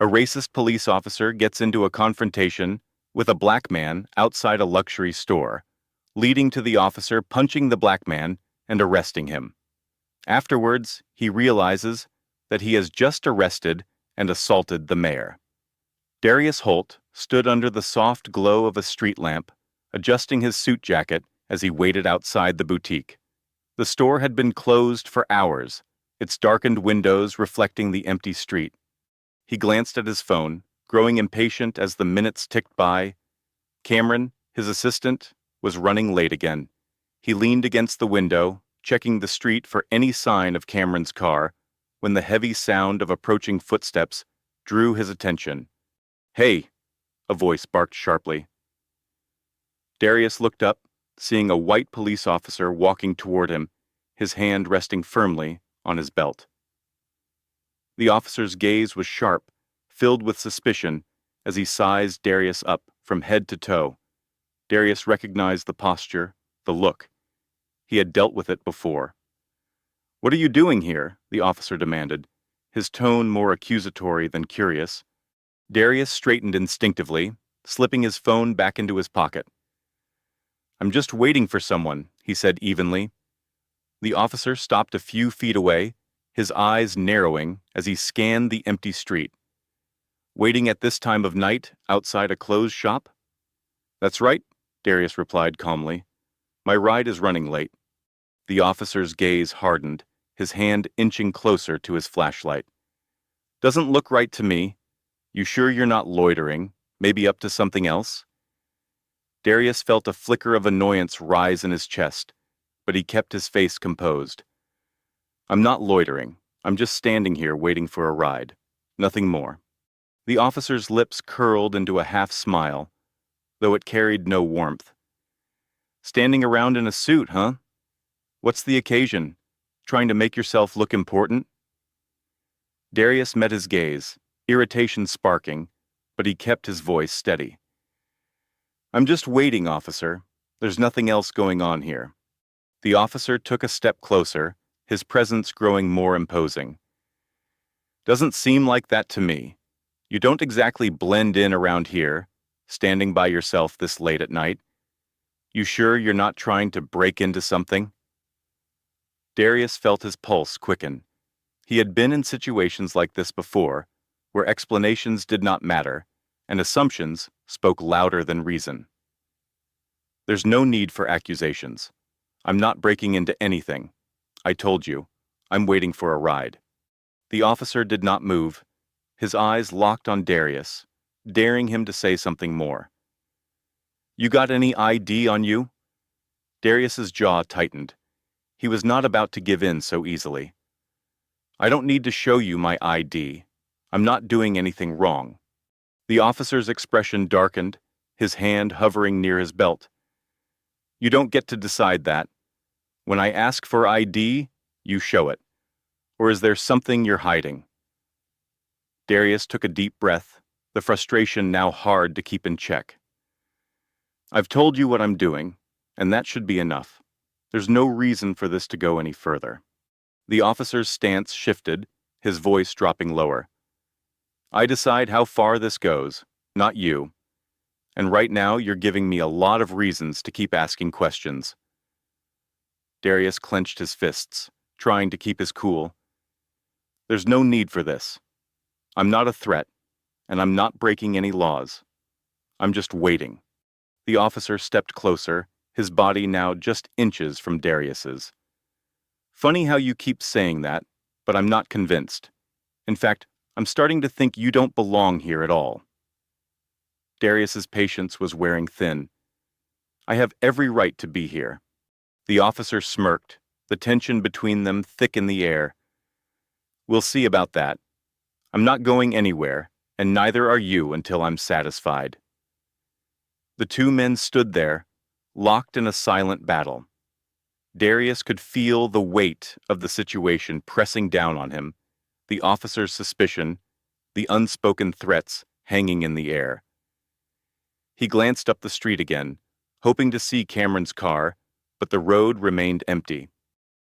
A racist police officer gets into a confrontation with a black man outside a luxury store, leading to the officer punching the black man and arresting him. Afterwards, he realizes that he has just arrested and assaulted the mayor. Darius Holt stood under the soft glow of a street lamp, adjusting his suit jacket as he waited outside the boutique. The store had been closed for hours, its darkened windows reflecting the empty street. He glanced at his phone, growing impatient as the minutes ticked by. Cameron, his assistant, was running late again. He leaned against the window, checking the street for any sign of Cameron's car, when the heavy sound of approaching footsteps drew his attention. "Hey!" a voice barked sharply. Darius looked up, seeing a white police officer walking toward him, his hand resting firmly on his belt. The officer's gaze was sharp, filled with suspicion, as he sized Darius up from head to toe. Darius recognized the posture, the look. He had dealt with it before. "What are you doing here?" the officer demanded, his tone more accusatory than curious. Darius straightened instinctively, slipping his phone back into his pocket. "I'm just waiting for someone," he said evenly. The officer stopped a few feet away, his eyes narrowing as he scanned the empty street. "Waiting at this time of night outside a closed shop?" "That's right," Darius replied calmly. "My ride is running late." The officer's gaze hardened, his hand inching closer to his flashlight. "Doesn't look right to me. You sure you're not loitering? Maybe up to something else?" Darius felt a flicker of annoyance rise in his chest, but he kept his face composed. "I'm not loitering. I'm just standing here waiting for a ride. Nothing more." The officer's lips curled into a half-smile, though it carried no warmth. "Standing around in a suit, huh? What's the occasion? Trying to make yourself look important?" Darius met his gaze, irritation sparking, but he kept his voice steady. "I'm just waiting, officer. There's nothing else going on here." The officer took a step closer, his presence growing more imposing. "Doesn't seem like that to me. You don't exactly blend in around here, standing by yourself this late at night. You sure you're not trying to break into something?" Darius felt his pulse quicken. He had been in situations like this before, where explanations did not matter, and assumptions spoke louder than reason. "There's no need for accusations. I'm not breaking into anything. I told you, I'm waiting for a ride." The officer did not move, his eyes locked on Darius, daring him to say something more. "You got any ID on you?" Darius's jaw tightened. He was not about to give in so easily. "I don't need to show you my ID. I'm not doing anything wrong." The officer's expression darkened, his hand hovering near his belt. "You don't get to decide that. When I ask for ID, you show it. Or is there something you're hiding?" Darius took a deep breath, the frustration now hard to keep in check. "I've told you what I'm doing, and that should be enough. There's no reason for this to go any further." The officer's stance shifted, his voice dropping lower. "I decide how far this goes, not you. And right now you're giving me a lot of reasons to keep asking questions." Darius clenched his fists, trying to keep his cool. "There's no need for this. I'm not a threat, and I'm not breaking any laws. I'm just waiting." The officer stepped closer, his body now just inches from Darius's. "Funny how you keep saying that, but I'm not convinced. In fact, I'm starting to think you don't belong here at all." Darius's patience was wearing thin. "I have every right to be here." The officer smirked, the tension between them thick in the air. "We'll see about that. I'm not going anywhere, and neither are you until I'm satisfied." The two men stood there, locked in a silent battle. Darius could feel the weight of the situation pressing down on him, the officer's suspicion, the unspoken threats hanging in the air. He glanced up the street again, hoping to see Cameron's car, but the road remained empty.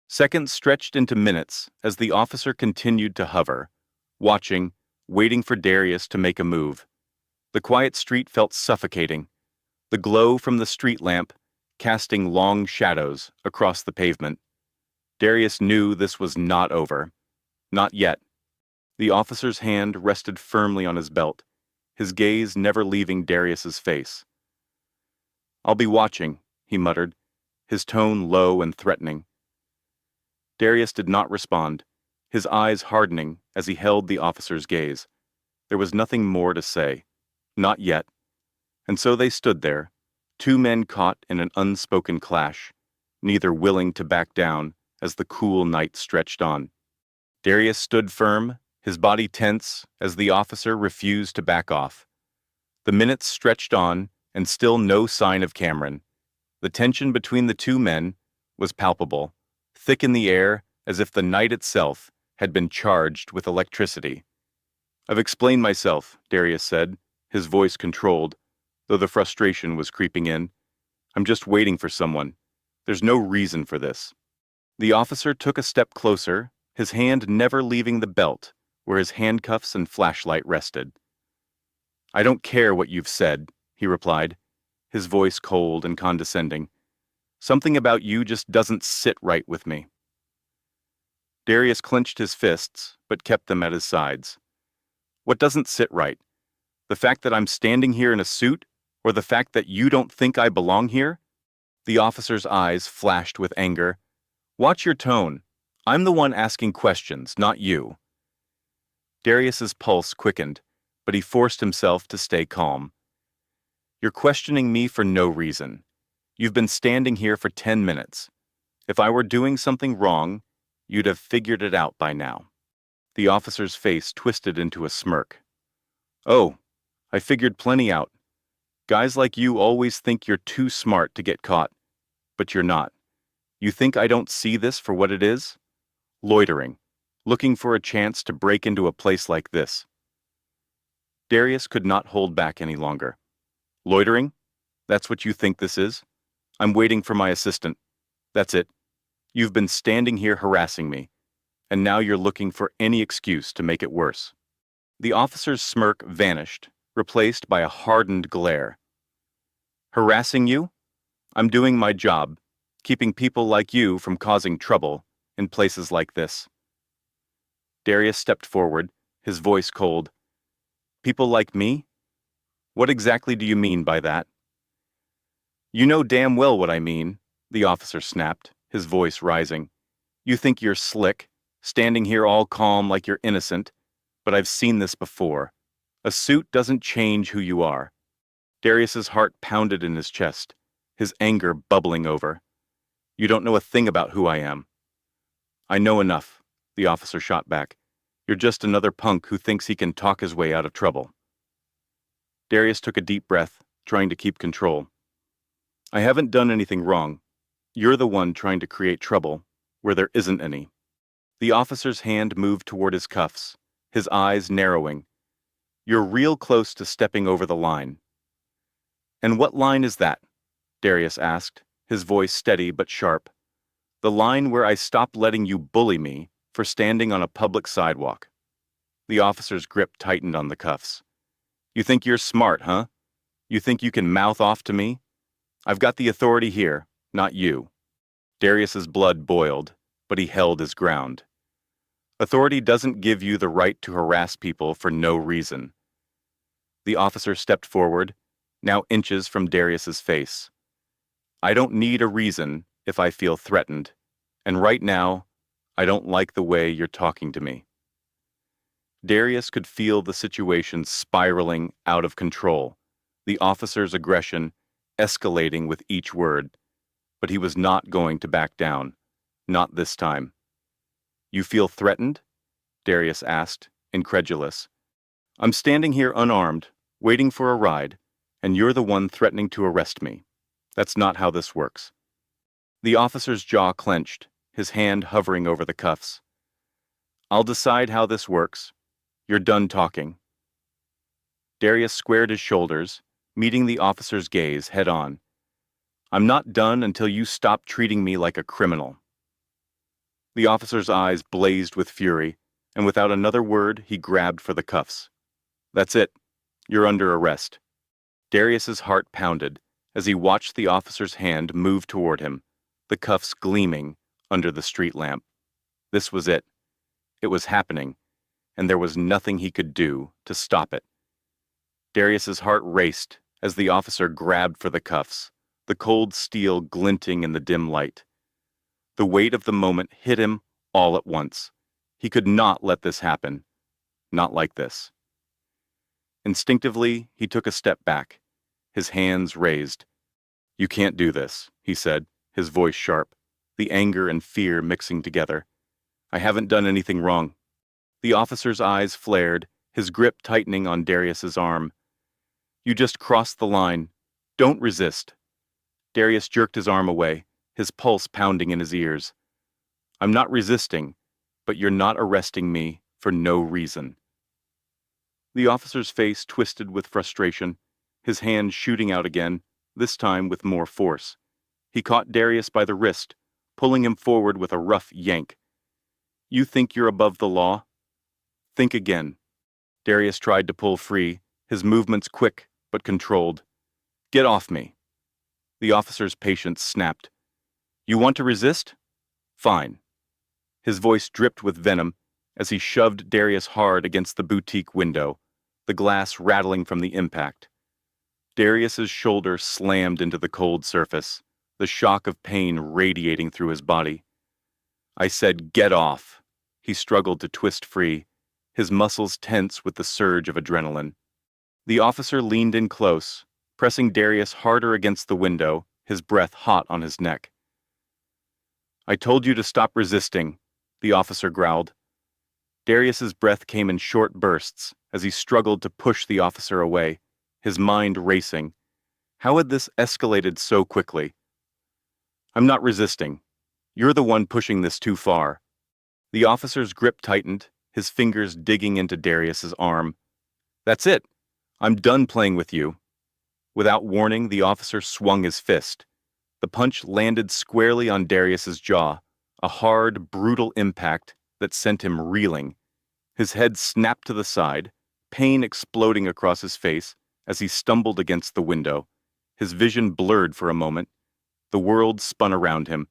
Seconds stretched into minutes as the officer continued to hover, watching, waiting for Darius to make a move. The quiet street felt suffocating, the glow from the street lamp casting long shadows across the pavement. Darius knew this was not over. Not yet. The officer's hand rested firmly on his belt, his gaze never leaving Darius's face. "I'll be watching," he muttered, his tone low and threatening. Darius did not respond, his eyes hardening as he held the officer's gaze. There was nothing more to say. Not yet. And so they stood there, two men caught in an unspoken clash, neither willing to back down as the cool night stretched on. Darius stood firm, his body tense as the officer refused to back off. The minutes stretched on, and still no sign of Cameron. The tension between the two men was palpable, thick in the air as if the night itself had been charged with electricity. "I've explained myself," Darius said, his voice controlled, though the frustration was creeping in. "I'm just waiting for someone. There's no reason for this." The officer took a step closer, his hand never leaving the belt where his handcuffs and flashlight rested. "I don't care what you've said," he replied, his voice cold and condescending. "Something about you just doesn't sit right with me." Darius clenched his fists, but kept them at his sides. "What doesn't sit right? The fact that I'm standing here in a suit, or the fact that you don't think I belong here?" The officer's eyes flashed with anger. "Watch your tone. I'm the one asking questions, not you." Darius's pulse quickened, but he forced himself to stay calm. "You're questioning me for no reason. You've been standing here for 10 minutes. If I were doing something wrong, you'd have figured it out by now." The officer's face twisted into a smirk. "Oh, I figured plenty out. Guys like you always think you're too smart to get caught, but you're not. You think I don't see this for what it is? Loitering, looking for a chance to break into a place like this." Darius could not hold back any longer. "Loitering? That's what you think this is? I'm waiting for my assistant. That's it. You've been standing here harassing me, and now you're looking for any excuse to make it worse." The officer's smirk vanished, replaced by a hardened glare. "Harassing you? I'm doing my job, keeping people like you from causing trouble in places like this." Darius stepped forward, his voice cold. "People like me? What exactly do you mean by that?" "You know damn well what I mean," the officer snapped, his voice rising. "You think you're slick, standing here all calm like you're innocent, but I've seen this before. A suit doesn't change who you are." Darius's heart pounded in his chest, his anger bubbling over. "You don't know a thing about who I am." "I know enough," the officer shot back. "You're just another punk who thinks he can talk his way out of trouble." Darius took a deep breath, trying to keep control. "I haven't done anything wrong. You're the one trying to create trouble where there isn't any." The officer's hand moved toward his cuffs, his eyes narrowing. "You're real close to stepping over the line." "And what line is that?" Darius asked, his voice steady but sharp. "The line where I stop letting you bully me for standing on a public sidewalk." The officer's grip tightened on the cuffs. "You think you're smart, huh? You think you can mouth off to me? I've got the authority here, not you." Darius's blood boiled, but he held his ground. "Authority doesn't give you the right to harass people for no reason." The officer stepped forward, now inches from Darius's face. "I don't need a reason if I feel threatened, and right now, I don't like the way you're talking to me." Darius could feel the situation spiraling out of control, the officer's aggression escalating with each word, but he was not going to back down, not this time. "You feel threatened?" Darius asked, incredulous. "I'm standing here unarmed, waiting for a ride, and you're the one threatening to arrest me. That's not how this works." The officer's jaw clenched, his hand hovering over the cuffs. "I'll decide how this works. You're done talking." Darius squared his shoulders, meeting the officer's gaze head-on. "I'm not done until you stop treating me like a criminal." The officer's eyes blazed with fury, and without another word, he grabbed for the cuffs. "That's it. You're under arrest." Darius's heart pounded as he watched the officer's hand move toward him, the cuffs gleaming under the street lamp. This was it. It was happening, and there was nothing he could do to stop it. Darius's heart raced as the officer grabbed for the cuffs, the cold steel glinting in the dim light. The weight of the moment hit him all at once. He could not let this happen. Not like this. Instinctively, he took a step back, his hands raised. "You can't do this," he said, his voice sharp, the anger and fear mixing together. "I haven't done anything wrong." The officer's eyes flared, his grip tightening on Darius's arm. "You just crossed the line. Don't resist." Darius jerked his arm away, his pulse pounding in his ears. "I'm not resisting, but you're not arresting me for no reason." The officer's face twisted with frustration, his hand shooting out again, this time with more force. He caught Darius by the wrist, pulling him forward with a rough yank. "You think you're above the law? Think again." Darius tried to pull free, his movements quick but controlled. "Get off me." The officer's patience snapped. "You want to resist? Fine." His voice dripped with venom as he shoved Darius hard against the boutique window, the glass rattling from the impact. Darius's shoulder slammed into the cold surface, the shock of pain radiating through his body. "I said get off." He struggled to twist free, his muscles tense with the surge of adrenaline. The officer leaned in close, pressing Darius harder against the window, his breath hot on his neck. "I told you to stop resisting," the officer growled. Darius's breath came in short bursts as he struggled to push the officer away, his mind racing. How had this escalated so quickly? "I'm not resisting. You're the one pushing this too far." The officer's grip tightened, his fingers digging into Darius's arm. "That's it. I'm done playing with you." Without warning, the officer swung his fist. The punch landed squarely on Darius's jaw, a hard, brutal impact that sent him reeling. His head snapped to the side, pain exploding across his face as he stumbled against the window. His vision blurred for a moment. The world spun around him.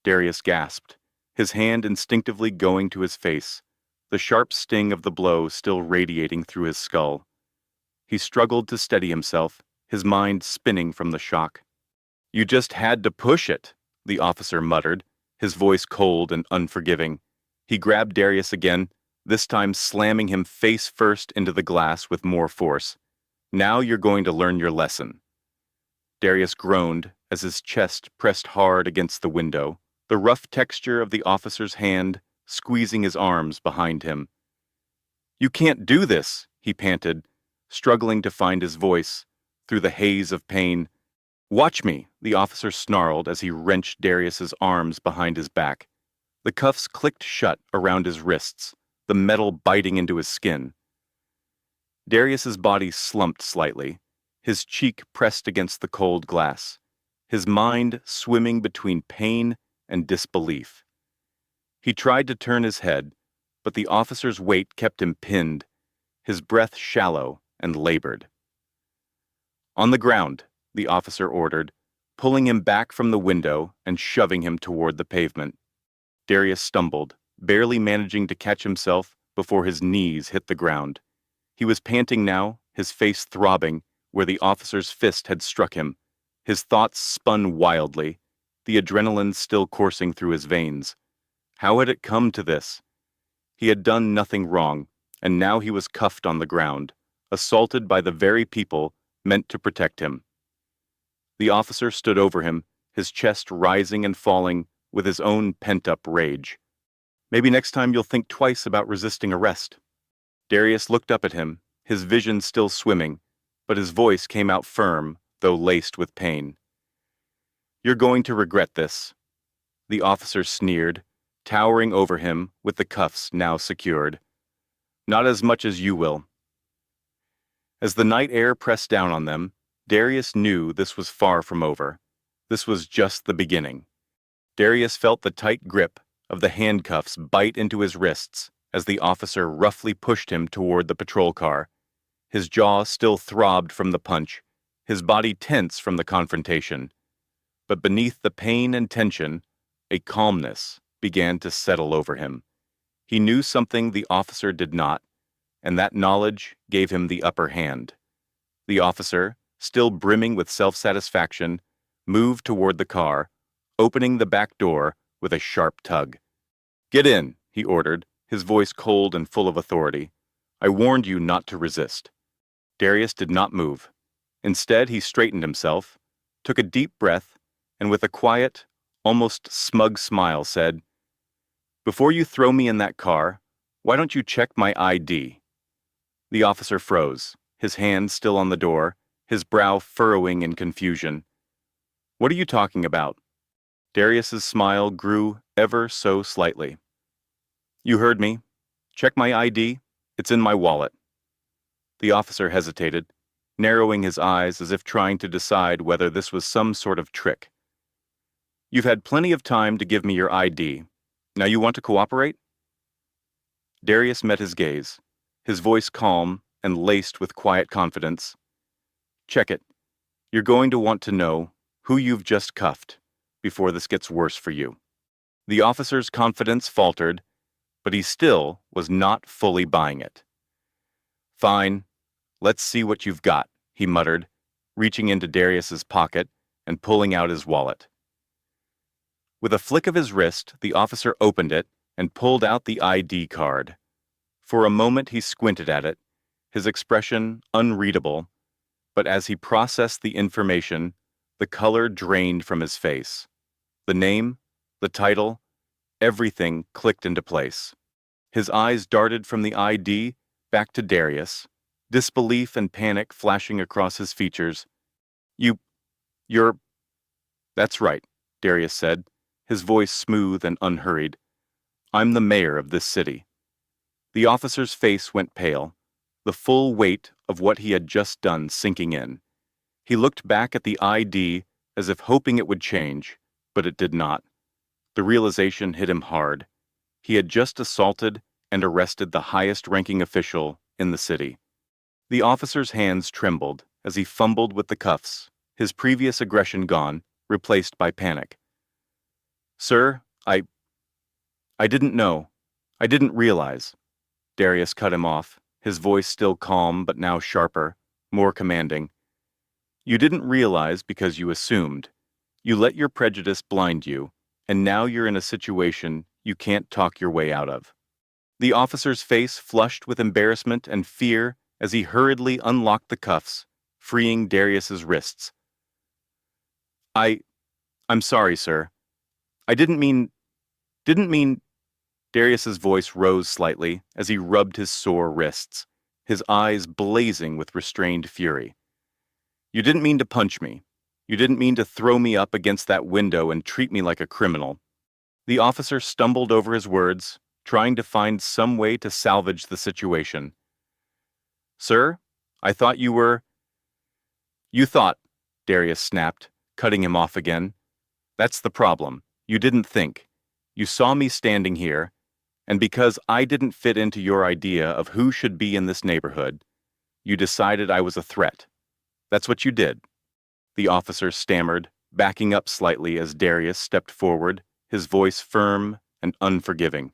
Darius gasped, his hand instinctively going to his face, the sharp sting of the blow still radiating through his skull. He struggled to steady himself, his mind spinning from the shock. "You just had to push it," the officer muttered, his voice cold and unforgiving. He grabbed Darius again, this time slamming him face first into the glass with more force. "Now you're going to learn your lesson." Darius groaned as his chest pressed hard against the window, the rough texture of the officer's hand squeezing his arms behind him. "You can't do this," he panted, struggling to find his voice through the haze of pain. "Watch me," the officer snarled as he wrenched Darius's arms behind his back. The cuffs clicked shut around his wrists, the metal biting into his skin. Darius's body slumped slightly, his cheek pressed against the cold glass, his mind swimming between pain and disbelief. He tried to turn his head, but the officer's weight kept him pinned, his breath shallow and labored. "On the ground," the officer ordered, pulling him back from the window and shoving him toward the pavement. Darius stumbled, barely managing to catch himself before his knees hit the ground. He was panting now, his face throbbing where the officer's fist had struck him. His thoughts spun wildly, the adrenaline still coursing through his veins. How had it come to this? He had done nothing wrong, and now he was cuffed on the ground, assaulted by the very people meant to protect him. The officer stood over him, his chest rising and falling with his own pent-up rage. "Maybe next time you'll think twice about resisting arrest." Darius looked up at him, his vision still swimming, but his voice came out firm, though laced with pain. "You're going to regret this." The officer sneered, towering over him with the cuffs now secured. "Not as much as you will." As the night air pressed down on them, Darius knew this was far from over. This was just the beginning. Darius felt the tight grip of the handcuffs bite into his wrists as the officer roughly pushed him toward the patrol car. His jaw still throbbed from the punch, his body tense from the confrontation. But beneath the pain and tension, a calmness began to settle over him. He knew something the officer did not, and that knowledge gave him the upper hand. The officer, still brimming with self-satisfaction, moved toward the car, opening the back door with a sharp tug. "Get in," he ordered, his voice cold and full of authority. "I warned you not to resist." Darius did not move. Instead, he straightened himself, took a deep breath, and with a quiet, almost smug smile said, "Before you throw me in that car, why don't you check my ID?" The officer froze, his hand still on the door, his brow furrowing in confusion. "What are you talking about?" Darius's smile grew ever so slightly. "You heard me. Check my ID. It's in my wallet." The officer hesitated, narrowing his eyes as if trying to decide whether this was some sort of trick. "You've had plenty of time to give me your ID. Now you want to cooperate?" Darius met his gaze, his voice calm and laced with quiet confidence. "Check it. You're going to want to know who you've just cuffed before this gets worse for you." The officer's confidence faltered, but he still was not fully buying it. "Fine. Let's see what you've got," he muttered, reaching into Darius's pocket and pulling out his wallet. With a flick of his wrist, the officer opened it and pulled out the ID card. For a moment he squinted at it, his expression unreadable, but as he processed the information, the color drained from his face. The name, the title, everything clicked into place. His eyes darted from the ID back to Darius, disbelief and panic flashing across his features. You're... "That's right," Darius said, his voice smooth and unhurried. "I'm the mayor of this city." The officer's face went pale, the full weight of what he had just done sinking in. He looked back at the ID as if hoping it would change, but it did not. The realization hit him hard. He had just assaulted and arrested the highest-ranking official in the city. The officer's hands trembled as he fumbled with the cuffs, his previous aggression gone, replaced by panic. "Sir, I didn't know. I didn't realize." Darius cut him off, his voice still calm but now sharper, more commanding. "You didn't realize because you assumed. You let your prejudice blind you, and now you're in a situation you can't talk your way out of." The officer's face flushed with embarrassment and fear as he hurriedly unlocked the cuffs, freeing Darius's wrists. I'm sorry, sir. I didn't mean... Darius's voice rose slightly as he rubbed his sore wrists, his eyes blazing with restrained fury. "You didn't mean to punch me. You didn't mean to throw me up against that window and treat me like a criminal." The officer stumbled over his words, trying to find some way to salvage the situation. "Sir, I thought you were..." "You thought," Darius snapped, cutting him off again. "That's the problem. You didn't think. You saw me standing here, and because I didn't fit into your idea of who should be in this neighborhood, you decided I was a threat. That's what you did." The officer stammered, backing up slightly as Darius stepped forward, his voice firm and unforgiving.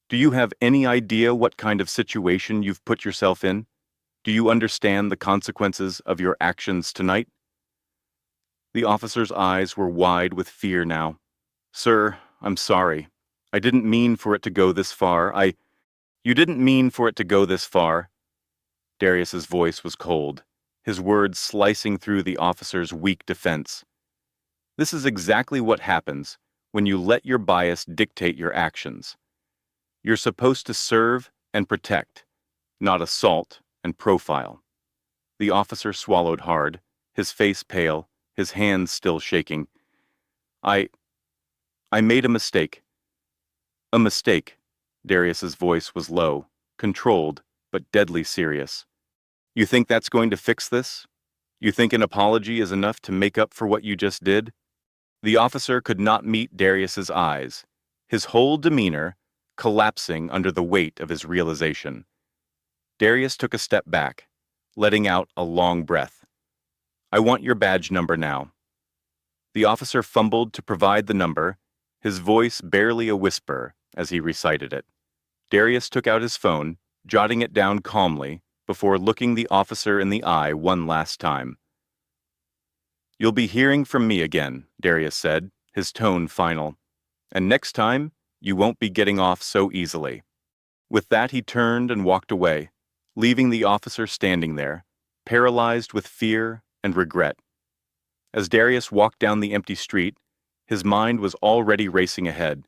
"Do you have any idea what kind of situation you've put yourself in? Do you understand the consequences of your actions tonight?" The officer's eyes were wide with fear now. "Sir, I'm sorry. I didn't mean for it to go this far. You didn't mean for it to go this far." Darius's voice was cold, his words slicing through the officer's weak defense. "This is exactly what happens when you let your bias dictate your actions. You're supposed to serve and protect, not assault and profile." The officer swallowed hard, his face pale, his hands still shaking. I made a mistake." "A mistake." Darius's voice was low, controlled, but deadly serious. "You think that's going to fix this? You think an apology is enough to make up for what you just did?" The officer could not meet Darius's eyes. His whole demeanor, collapsing under the weight of his realization. Darius took a step back, letting out a long breath. "I want your badge number now." The officer fumbled to provide the number, his voice barely a whisper as he recited it. Darius took out his phone, jotting it down calmly before looking the officer in the eye one last time. "You'll be hearing from me again," Darius said, his tone final. "And next time, you won't be getting off so easily." With that, he turned and walked away, leaving the officer standing there, paralyzed with fear and regret. As Darius walked down the empty street, his mind was already racing ahead.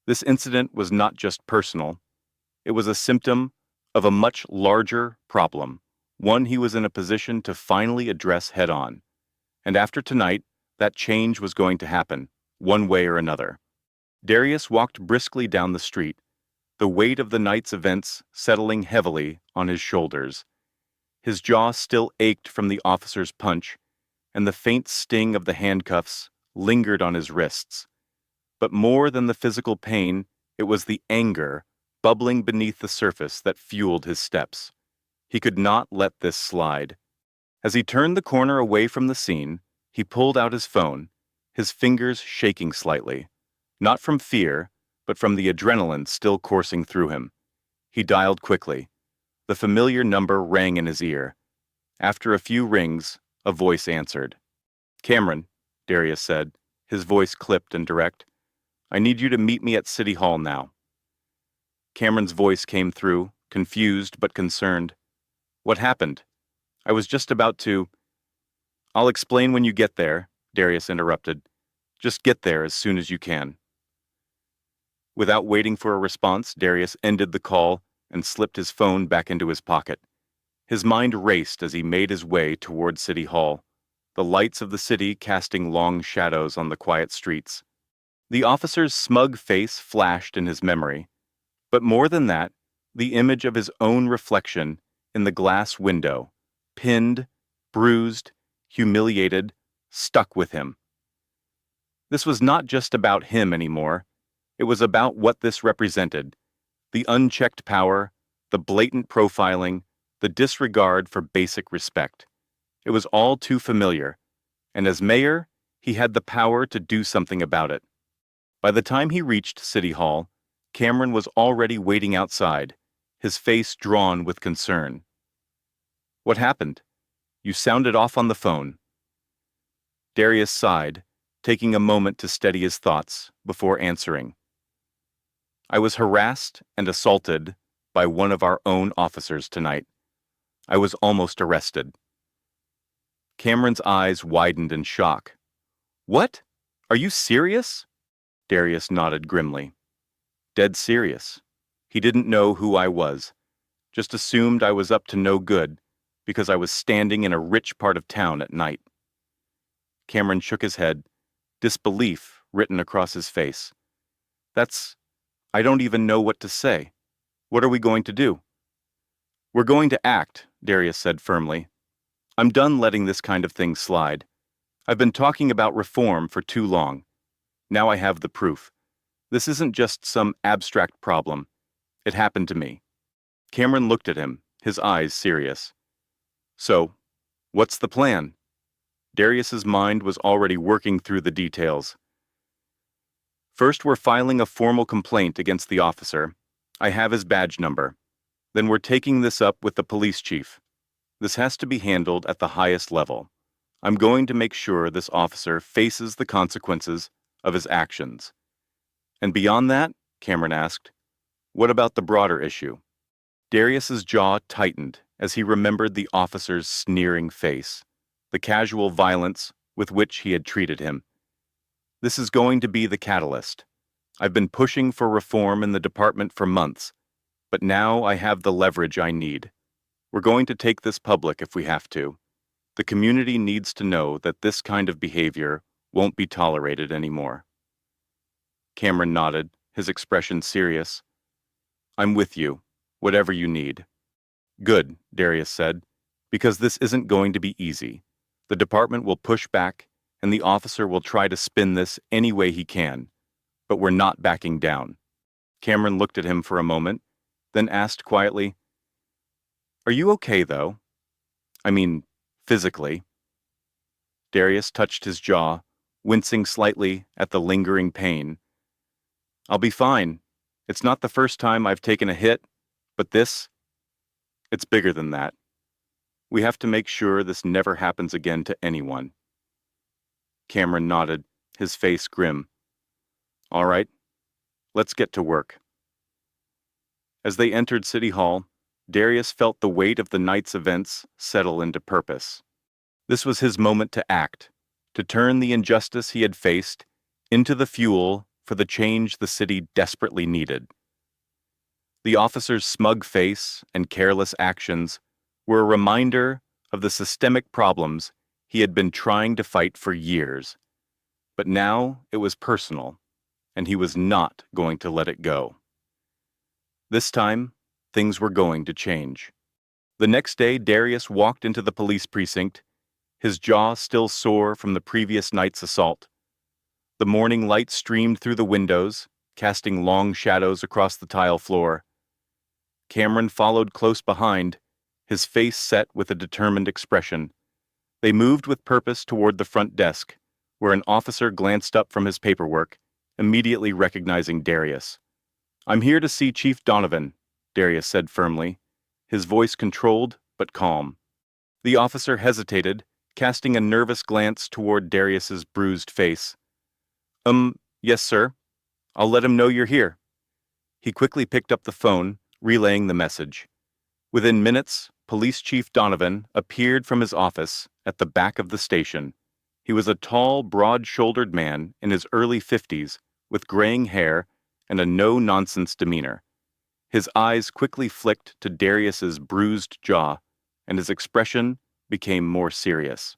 This incident was not just personal. It was a symptom of a much larger problem, one he was in a position to finally address head-on. And after tonight, that change was going to happen, one way or another. Darius walked briskly down the street, the weight of the night's events settling heavily on his shoulders. His jaw still ached from the officer's punch, and the faint sting of the handcuffs lingered on his wrists. But more than the physical pain, it was the anger bubbling beneath the surface that fueled his steps. He could not let this slide. As he turned the corner away from the scene, he pulled out his phone, his fingers shaking slightly, not from fear, but from the adrenaline still coursing through him. He dialed quickly. The familiar number rang in his ear. After a few rings, a voice answered. "Cameron," Darius said, his voice clipped and direct. "I need you to meet me at City Hall now." Cameron's voice came through, confused but concerned. "What happened? I was just about to—" "I'll explain when you get there," Darius interrupted. "Just get there as soon as you can." Without waiting for a response, Darius ended the call and slipped his phone back into his pocket. His mind raced as he made his way toward City Hall, the lights of the city casting long shadows on the quiet streets. The officer's smug face flashed in his memory, but more than that, the image of his own reflection in the glass window, pinned, bruised, humiliated, stuck with him. This was not just about him anymore. It was about what this represented: the unchecked power, the blatant profiling, the disregard for basic respect. It was all too familiar, and as mayor, he had the power to do something about it. By the time he reached City Hall, Cameron was already waiting outside, his face drawn with concern. "What happened? You sounded off on the phone." Darius sighed, taking a moment to steady his thoughts before answering. "I was harassed and assaulted by one of our own officers tonight. I was almost arrested." Cameron's eyes widened in shock. "What? Are you serious?" Darius nodded grimly. "Dead serious. He didn't know who I was. Just assumed I was up to no good because I was standing in a rich part of town at night." Cameron shook his head, disbelief written across his face. I don't even know what to say. What are we going to do?" "We're going to act," Darius said firmly. "I'm done letting this kind of thing slide. I've been talking about reform for too long. Now I have the proof. This isn't just some abstract problem. It happened to me." Cameron looked at him, his eyes serious. "So, what's the plan?" Darius's mind was already working through the details. "First, we're filing a formal complaint against the officer. I have his badge number. Then we're taking this up with the police chief. This has to be handled at the highest level. I'm going to make sure this officer faces the consequences of his actions." "And beyond that?" Cameron asked. "What about the broader issue?" Darius's jaw tightened as he remembered the officer's sneering face, the casual violence with which he had treated him. "This is going to be the catalyst. I've been pushing for reform in the department for months, but now I have the leverage I need. We're going to take this public if we have to. The community needs to know that this kind of behavior won't be tolerated anymore." Cameron nodded, his expression serious. "I'm with you, whatever you need." "Good," Darius said, "because this isn't going to be easy. The department will push back, and the officer will try to spin this any way he can. But we're not backing down." Cameron looked at him for a moment, then asked quietly, "Are you okay, though? I mean, physically?" Darius touched his jaw, wincing slightly at the lingering pain. "I'll be fine. It's not the first time I've taken a hit, but it's bigger than that. We have to make sure this never happens again to anyone." Cameron nodded, his face grim. "All right, let's get to work." As they entered City Hall, Darius felt the weight of the night's events settle into purpose. This was his moment to act, to turn the injustice he had faced into the fuel for the change the city desperately needed. The officer's smug face and careless actions were a reminder of the systemic problems he had been trying to fight for years. But now it was personal, and he was not going to let it go. This time, things were going to change. The next day, Darius walked into the police precinct, his jaw still sore from the previous night's assault. The morning light streamed through the windows, casting long shadows across the tile floor. Cameron followed close behind, his face set with a determined expression. They moved with purpose toward the front desk, where an officer glanced up from his paperwork, immediately recognizing Darius. "I'm here to see Chief Donovan," Darius said firmly, his voice controlled but calm. The officer hesitated, casting a nervous glance toward Darius's bruised face. Yes, sir. I'll let him know you're here." He quickly picked up the phone, relaying the message. Within minutes, Police Chief Donovan appeared from his office at the back of the station. He was a tall, broad-shouldered man in his early 50s, with graying hair and a no-nonsense demeanor. His eyes quickly flicked to Darius's bruised jaw, and his expression became more serious.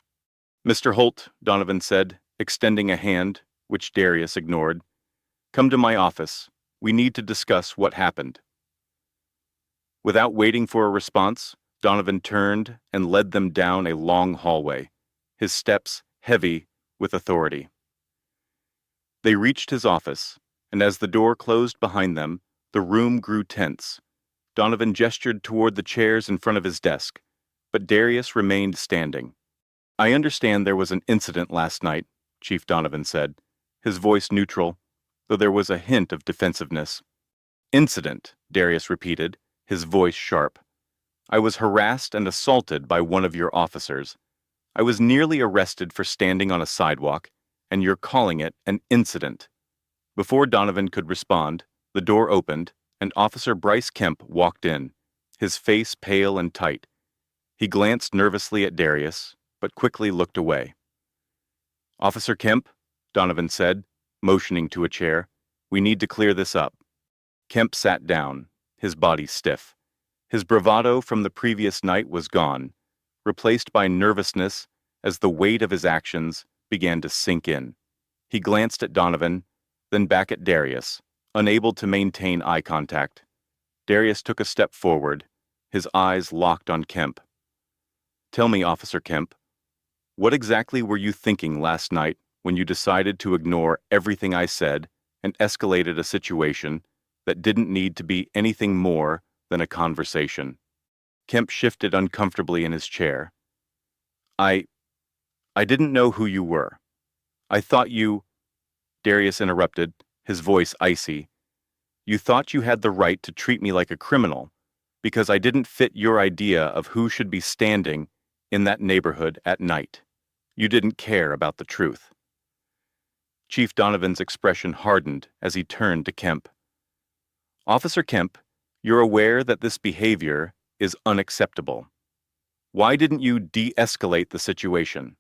"Mr. Holt," Donovan said, extending a hand, which Darius ignored. "Come to my office. We need to discuss what happened." Without waiting for a response, Donovan turned and led them down a long hallway, his steps heavy with authority. They reached his office, and as the door closed behind them, the room grew tense. Donovan gestured toward the chairs in front of his desk, but Darius remained standing. "I understand there was an incident last night," Chief Donovan said, his voice neutral, though there was a hint of defensiveness. "Incident," Darius repeated, his voice sharp. "I was harassed and assaulted by one of your officers. I was nearly arrested for standing on a sidewalk, and you're calling it an incident." Before Donovan could respond, the door opened, and Officer Bryce Kemp walked in, his face pale and tight. He glanced nervously at Darius, but quickly looked away. "Officer Kemp," Donovan said, motioning to a chair, "we need to clear this up." Kemp sat down, his body stiff. His bravado from the previous night was gone, replaced by nervousness as the weight of his actions began to sink in. He glanced at Donovan, then back at Darius, unable to maintain eye contact. Darius took a step forward, his eyes locked on Kemp. "Tell me, Officer Kemp, what exactly were you thinking last night when you decided to ignore everything I said and escalated a situation that didn't need to be anything more than a conversation?" Kemp shifted uncomfortably in his chair. I didn't know who you were. I thought you—" Darius interrupted, his voice icy. "You thought you had the right to treat me like a criminal because I didn't fit your idea of who should be standing in that neighborhood at night. You didn't care about the truth." Chief Donovan's expression hardened as he turned to Kemp. "Officer Kemp, you're aware that this behavior is unacceptable. Why didn't you de-escalate the situation?"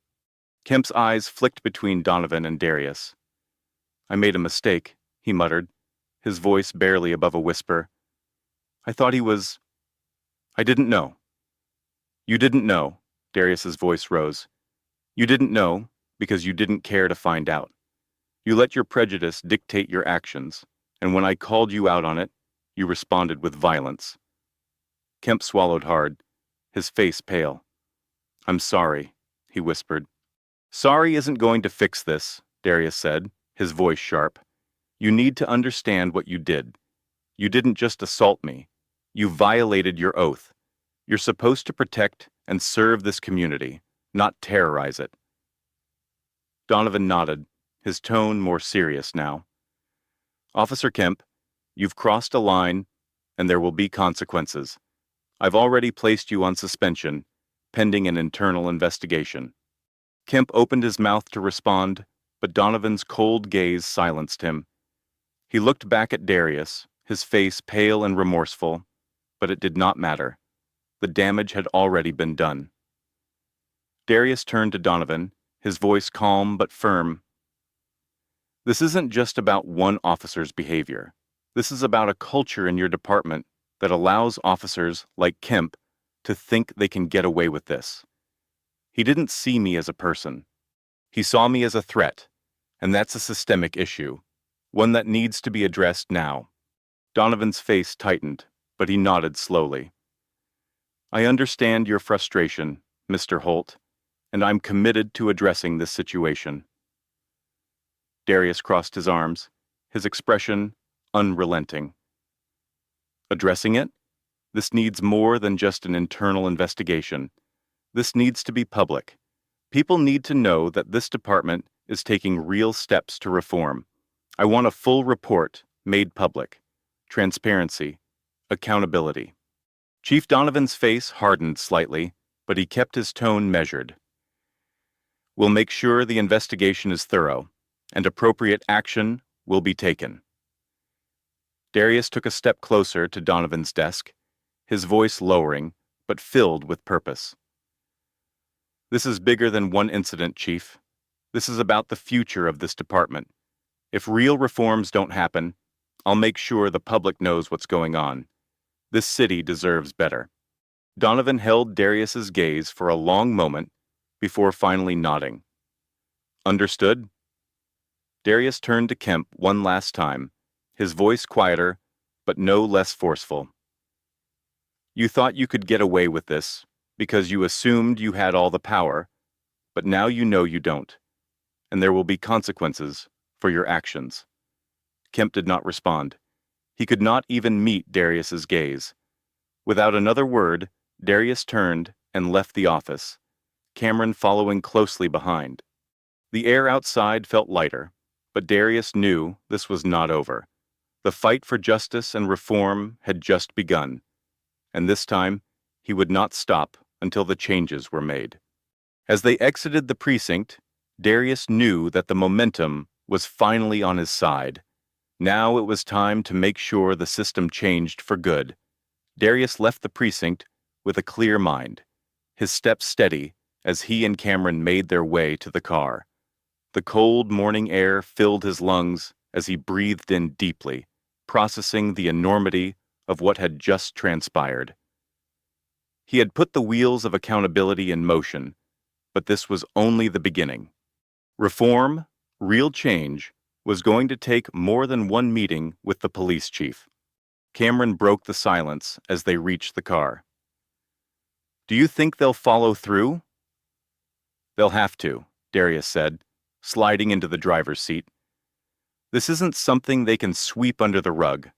Kemp's eyes flicked between Donovan and Darius. "I made a mistake," he muttered, his voice barely above a whisper. "I thought I didn't know." "You didn't know," Darius's voice rose. "You didn't know because you didn't care to find out. You let your prejudice dictate your actions, and when I called you out on it, you responded with violence." Kemp swallowed hard, his face pale. "I'm sorry," he whispered. "Sorry isn't going to fix this," Darius said, his voice sharp. "You need to understand what you did. You didn't just assault me. You violated your oath. You're supposed to protect and serve this community, not terrorize it. Donovan nodded, his tone more serious now. Officer Kemp, you've crossed a line, and there will be consequences. I've already placed you on suspension, pending an internal investigation. Kemp opened his mouth to respond, but Donovan's cold gaze silenced him. He looked back at Darius, his face pale and remorseful, but it did not matter. The damage had already been done. Darius turned to Donovan, his voice calm but firm. This isn't just about one officer's behavior. This is about a culture in your department that allows officers like Kemp to think they can get away with this. He didn't see me as a person. He saw me as a threat, and that's a systemic issue, one that needs to be addressed now. Donovan's face tightened, but he nodded slowly. I understand your frustration, Mr. Holt, and I'm committed to addressing this situation. Darius crossed his arms, his expression unrelenting. Addressing it? This needs more than just an internal investigation. This needs to be public. People need to know that this department is taking real steps to reform. I want a full report made public. Transparency. Accountability. Chief Donovan's face hardened slightly, but he kept his tone measured. We'll make sure the investigation is thorough, and appropriate action will be taken. Darius took a step closer to Donovan's desk, his voice lowering, but filled with purpose. This is bigger than one incident, Chief. This is about the future of this department. If real reforms don't happen, I'll make sure the public knows what's going on. This city deserves better. Donovan held Darius's gaze for a long moment before finally nodding. Understood? Darius turned to Kemp one last time, his voice quieter, but no less forceful. You thought you could get away with this because you assumed you had all the power, but now you know you don't, and there will be consequences for your actions. Kemp did not respond. He could not even meet Darius's gaze. Without another word, Darius turned and left the office, Cameron following closely behind. The air outside felt lighter, but Darius knew this was not over. The fight for justice and reform had just begun, and this time he would not stop until the changes were made. As they exited the precinct, Darius knew that the momentum was finally on his side. Now it was time to make sure the system changed for good. Darius left the precinct with a clear mind, his steps steady as he and Cameron made their way to the car. The cold morning air filled his lungs as he breathed in deeply, processing the enormity of what had just transpired. He had put the wheels of accountability in motion, but this was only the beginning. Reform, real change, was going to take more than one meeting with the police chief. Cameron broke the silence as they reached the car. Do you think they'll follow through? They'll have to, Darius said, sliding into the driver's seat. This isn't something they can sweep under the rug.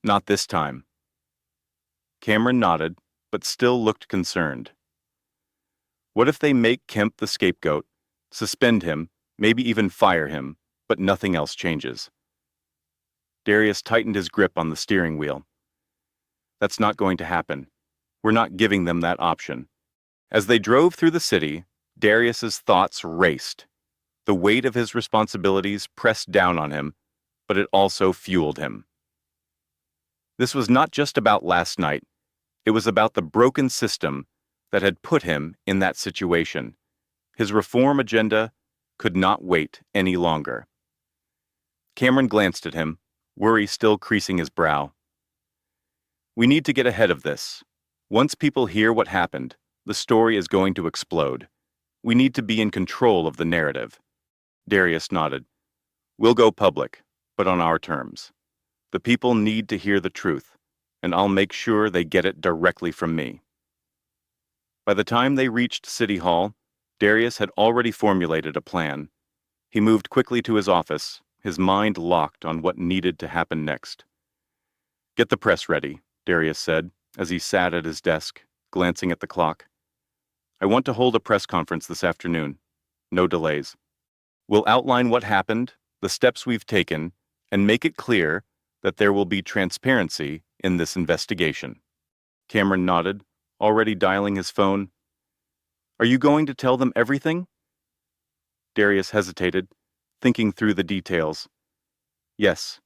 Not this time. Cameron nodded, but still looked concerned. What if they make Kemp the scapegoat, suspend him, maybe even fire him, but nothing else changes? Darius tightened his grip on the steering wheel. That's not going to happen. We're not giving them that option. As they drove through the city, Darius's thoughts raced. The weight of his responsibilities pressed down on him, but it also fueled him. This was not just about last night. It was about the broken system that had put him in that situation. His reform agenda could not wait any longer. Cameron glanced at him, worry still creasing his brow. We need to get ahead of this. Once people hear what happened, the story is going to explode. We need to be in control of the narrative. Darius nodded. We'll go public, but on our terms. The people need to hear the truth, and I'll make sure they get it directly from me. By the time they reached City Hall, Darius had already formulated a plan. He moved quickly to his office, his mind locked on what needed to happen next. Get the press ready, Darius said, as he sat at his desk, glancing at the clock. I want to hold a press conference this afternoon. No delays. We'll outline what happened, the steps we've taken, and make it clear that there will be transparency in this investigation. Cameron nodded, already dialing his phone. Are you going to tell them everything? Darius hesitated, thinking through the details. Yes,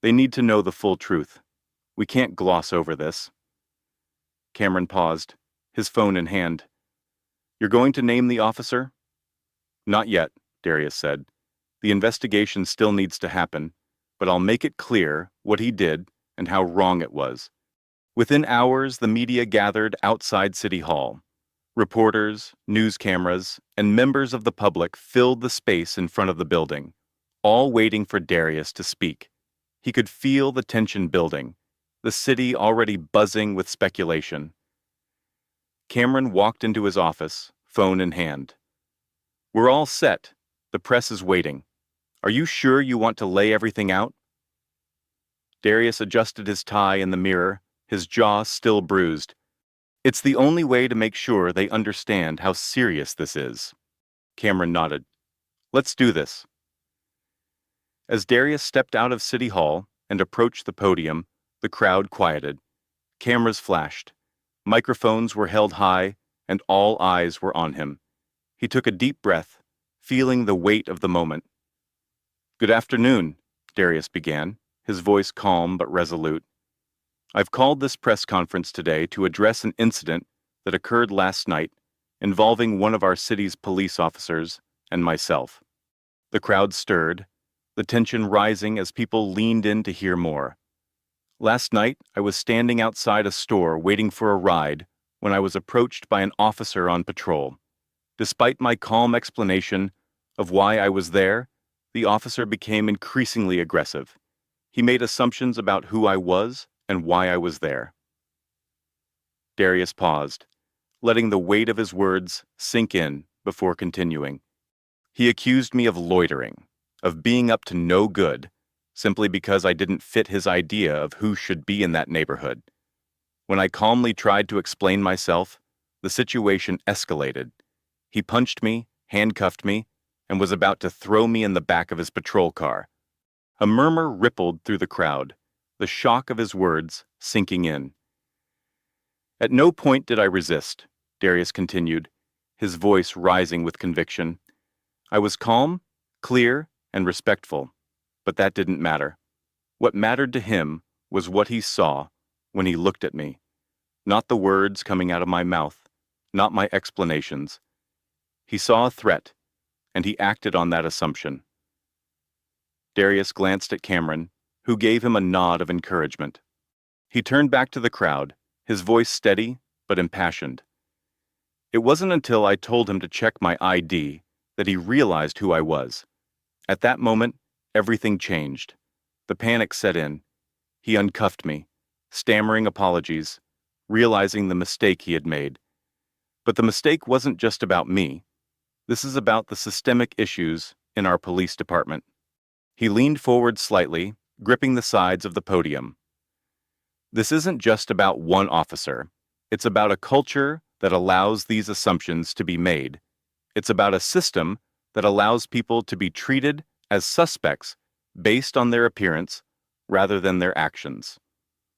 they need to know the full truth. We can't gloss over this. Cameron paused, his phone in hand. You're going to name the officer? Not yet, Darius said. The investigation still needs to happen, but I'll make it clear what he did and how wrong it was. Within hours, the media gathered outside City Hall. Reporters, news cameras, and members of the public filled the space in front of the building, all waiting for Darius to speak. He could feel the tension building, the city already buzzing with speculation. Cameron walked into his office, phone in hand. We're all set. The press is waiting. Are you sure you want to lay everything out? Darius adjusted his tie in the mirror, his jaw still bruised. It's the only way to make sure they understand how serious this is. Cameron nodded. Let's do this. As Darius stepped out of City Hall and approached the podium, the crowd quieted. Cameras flashed. Microphones were held high, and all eyes were on him. He took a deep breath, feeling the weight of the moment. Good afternoon, Darius began, his voice calm but resolute. I've called this press conference today to address an incident that occurred last night involving one of our city's police officers and myself. The crowd stirred, the tension rising as people leaned in to hear more. Last night, I was standing outside a store waiting for a ride when I was approached by an officer on patrol. Despite my calm explanation of why I was there, the officer became increasingly aggressive. He made assumptions about who I was and why I was there. Darius paused, letting the weight of his words sink in before continuing. He accused me of loitering, of being up to no good, simply because I didn't fit his idea of who should be in that neighborhood. When I calmly tried to explain myself, the situation escalated. He punched me, handcuffed me, and was about to throw me in the back of his patrol car. A murmur rippled through the crowd, the shock of his words sinking in. At no point did I resist, Darius continued, his voice rising with conviction. I was calm, clear, and respectful, but that didn't matter. What mattered to him was what he saw when he looked at me, not the words coming out of my mouth, not my explanations. He saw a threat, and he acted on that assumption. Darius glanced at Cameron, who gave him a nod of encouragement. He turned back to the crowd, his voice steady but impassioned. It wasn't until I told him to check my ID that he realized who I was. At that moment, everything changed. The panic set in. He uncuffed me, stammering apologies, realizing the mistake he had made. But the mistake wasn't just about me. This is about the systemic issues in our police department. He leaned forward slightly, gripping the sides of the podium. This isn't just about one officer. It's about a culture that allows these assumptions to be made. It's about a system that allows people to be treated as suspects based on their appearance rather than their actions.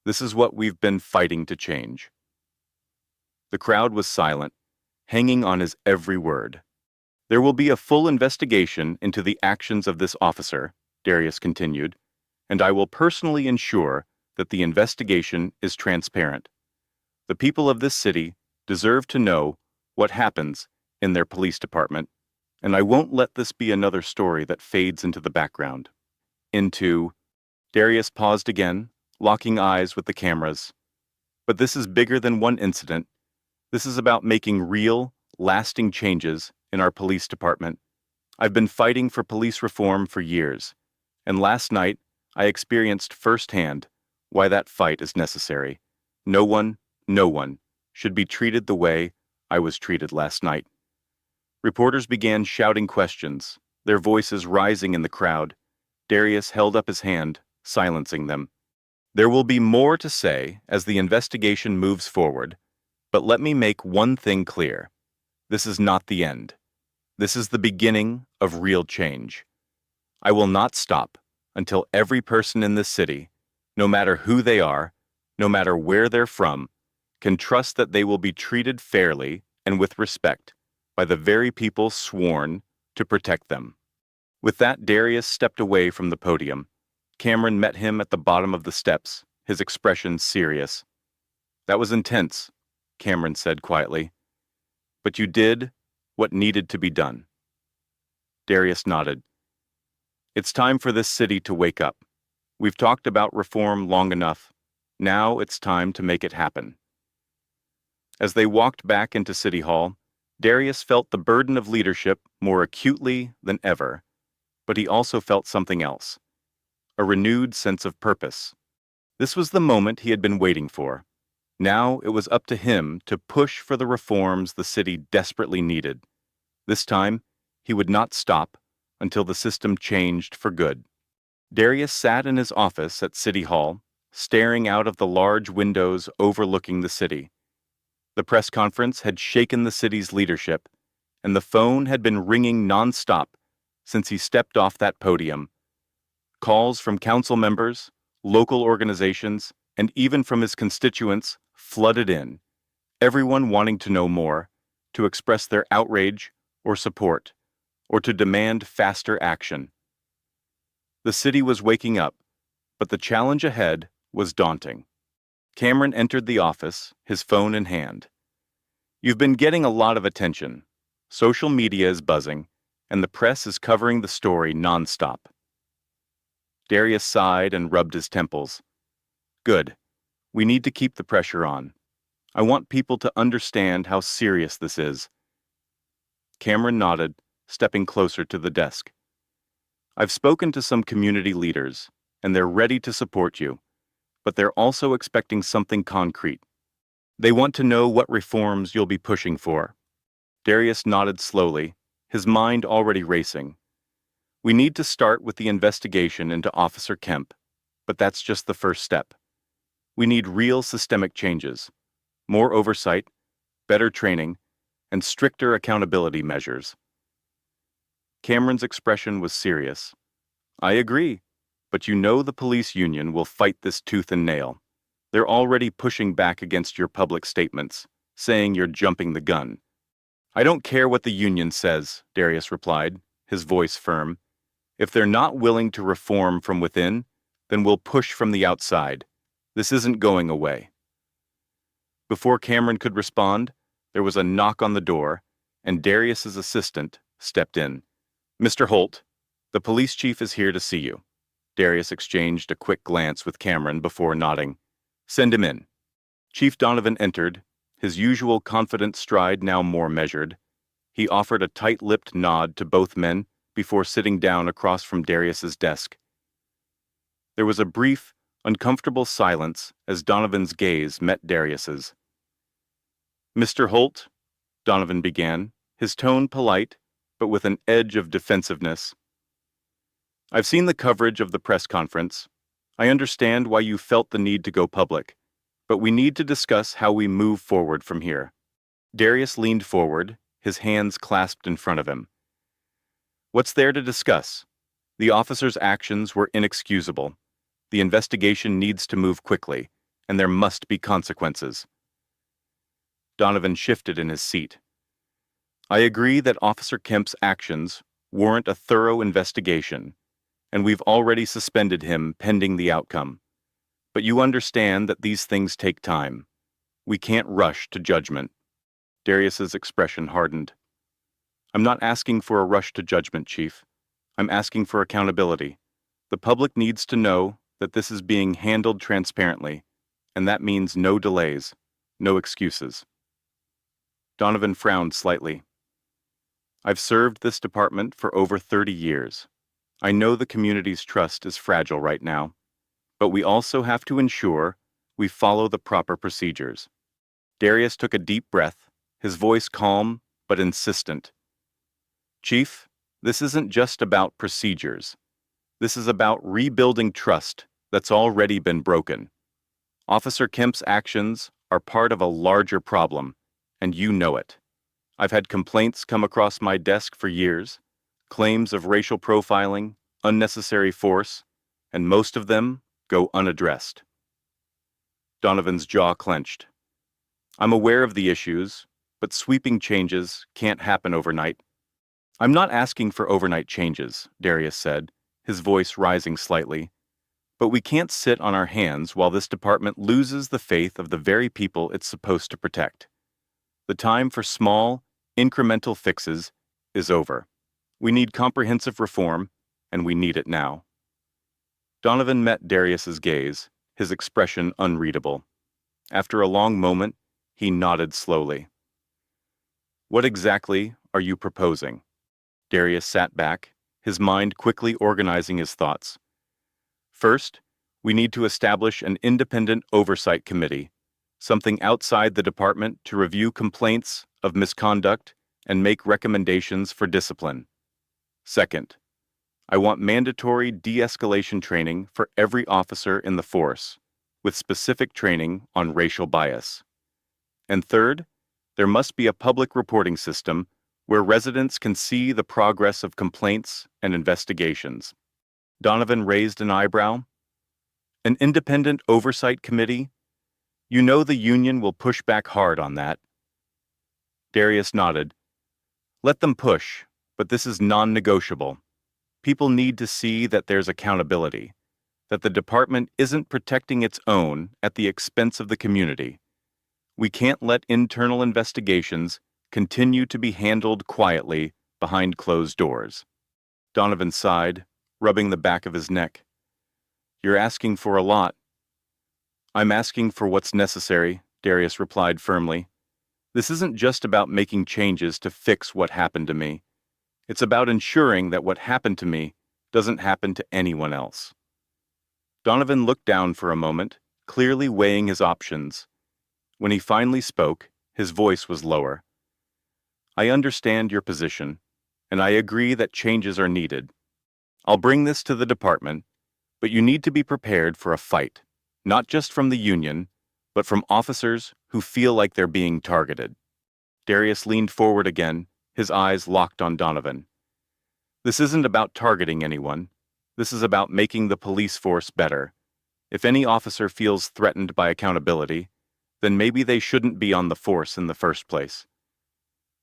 This is what we've been fighting to change. The crowd was silent, hanging on his every word. There will be a full investigation into the actions of this officer, Darius continued, and I will personally ensure that the investigation is transparent. The people of this city deserve to know what happens in their police department, and I won't let this be another story that fades into the background. Darius paused again, locking eyes with the cameras. But this is bigger than one incident. This is about making real, lasting changes in our police department. I've been fighting for police reform for years, and last night I experienced firsthand why that fight is necessary. No one should be treated the way I was treated last night. Reporters began shouting questions, their voices rising in the crowd. Darius held up his hand, silencing them. There will be more to say as the investigation moves forward, but let me make one thing clear. This is not the end. This is the beginning of real change. I will not stop until every person in this city, no matter who they are, no matter where they're from, can trust that they will be treated fairly and with respect by the very people sworn to protect them. With that, Darius stepped away from the podium. Cameron met him at the bottom of the steps, his expression serious. "That was intense," Cameron said quietly. "But you did what needed to be done." Darius nodded. "It's time for this city to wake up. We've talked about reform long enough. Now it's time to make it happen." As they walked back into City Hall, Darius felt the burden of leadership more acutely than ever, but he also felt something else, a renewed sense of purpose. This was the moment he had been waiting for. Now it was up to him to push for the reforms the city desperately needed. This time, he would not stop until the system changed for good. Darius sat in his office at City Hall, staring out of the large windows overlooking the city. The press conference had shaken the city's leadership, and the phone had been ringing nonstop since he stepped off that podium. Calls from council members, local organizations, and even from his constituents flooded in, everyone wanting to know more, to express their outrage or support, or to demand faster action. The city was waking up, but the challenge ahead was daunting. Cameron entered the office, his phone in hand. "You've been getting a lot of attention. Social media is buzzing, and the press is covering the story nonstop." Darius sighed and rubbed his temples. "Good. We need to keep the pressure on. I want people to understand how serious this is." Cameron nodded, stepping closer to the desk. "I've spoken to some community leaders, and they're ready to support you, but they're also expecting something concrete. They want to know what reforms you'll be pushing for." Darius nodded slowly, his mind already racing. "We need to start with the investigation into Officer Kemp, but that's just the first step. We need real systemic changes, more oversight, better training, and stricter accountability measures." Cameron's expression was serious. "I agree, but you know the police union will fight this tooth and nail. They're already pushing back against your public statements, saying you're jumping the gun." "I don't care what the union says," Darius replied, his voice firm. "If they're not willing to reform from within, then we'll push from the outside. This isn't going away." Before Cameron could respond, there was a knock on the door, and Darius's assistant stepped in. "Mr. Holt, the police chief is here to see you." Darius exchanged a quick glance with Cameron before nodding. "Send him in." Chief Donovan entered, his usual confident stride now more measured. He offered a tight-lipped nod to both men before sitting down across from Darius's desk. There was a brief, uncomfortable silence as Donovan's gaze met Darius's. "Mr. Holt," Donovan began, his tone polite, but with an edge of defensiveness. "I've seen the coverage of the press conference. I understand why you felt the need to go public, but we need to discuss how we move forward from here." Darius leaned forward, his hands clasped in front of him. "What's there to discuss? The officer's actions were inexcusable. The investigation needs to move quickly, and there must be consequences." Donovan shifted in his seat. "I agree that Officer Kemp's actions warrant a thorough investigation, and we've already suspended him pending the outcome. But you understand that these things take time. We can't rush to judgment." Darius's expression hardened. "I'm not asking for a rush to judgment, Chief. I'm asking for accountability. The public needs to know that this is being handled transparently, and that means no delays, no excuses." Donovan frowned slightly. "I've served this department for over 30 years. I know the community's trust is fragile right now, but we also have to ensure we follow the proper procedures." Darius took a deep breath, his voice calm but insistent. "Chief, this isn't just about procedures. This is about rebuilding trust that's already been broken. Officer Kemp's actions are part of a larger problem, and you know it. I've had complaints come across my desk for years, claims of racial profiling, unnecessary force, and most of them go unaddressed. Donovan's jaw clenched. I'm aware of the issues, but sweeping changes can't happen overnight. I'm not asking for overnight changes, Darius said, his voice rising slightly. But we can't sit on our hands while this department loses the faith of the very people it's supposed to protect. The time for small, incremental fixes is over. We need comprehensive reform, and we need it now. Donovan met Darius's gaze, his expression unreadable. After a long moment, he nodded slowly. What exactly are you proposing? Darius sat back, his mind quickly organizing his thoughts. First, we need to establish an independent oversight committee, something outside the department to review complaints of misconduct and make recommendations for discipline. Second, I want mandatory de-escalation training for every officer in the force, with specific training on racial bias. And third, there must be a public reporting system where residents can see the progress of complaints and investigations. Donovan raised an eyebrow. An independent oversight committee? You know the union will push back hard on that. Darius nodded. Let them push, but this is non-negotiable. People need to see that there's accountability, that the department isn't protecting its own at the expense of the community. We can't let internal investigations continue to be handled quietly behind closed doors. Donovan sighed, rubbing the back of his neck. You're asking for a lot. I'm asking for what's necessary, Darius replied firmly. This isn't just about making changes to fix what happened to me. It's about ensuring that what happened to me doesn't happen to anyone else. Donovan looked down for a moment, clearly weighing his options. When he finally spoke, his voice was lower. I understand your position, and I agree that changes are needed. I'll bring this to the department, but you need to be prepared for a fight, not just from the union, but from officers who feel like they're being targeted. Darius leaned forward again, his eyes locked on Donovan. This isn't about targeting anyone. This is about making the police force better. If any officer feels threatened by accountability, then maybe they shouldn't be on the force in the first place.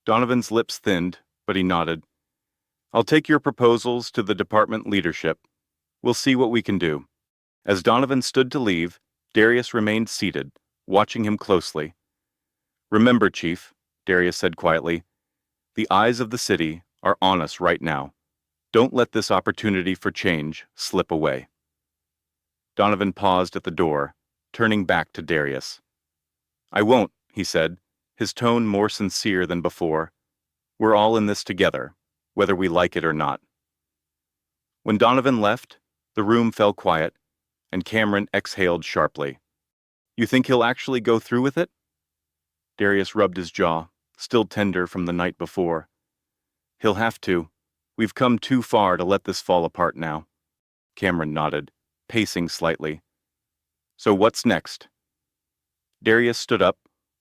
Donovan's lips thinned, but he nodded. I'll take your proposals to the department leadership. We'll see what we can do. As Donovan stood to leave, Darius remained seated, watching him closely. Remember, Chief, Darius said quietly, the eyes of the city are on us right now. Don't let this opportunity for change slip away. Donovan paused at the door, turning back to Darius. I won't, he said, his tone more sincere than before. We're all in this together, whether we like it or not. When Donovan left, the room fell quiet, and Cameron exhaled sharply. You think he'll actually go through with it? Darius rubbed his jaw, still tender from the night before. He'll have to. We've come too far to let this fall apart now. Cameron nodded, pacing slightly. So what's next? Darius stood up,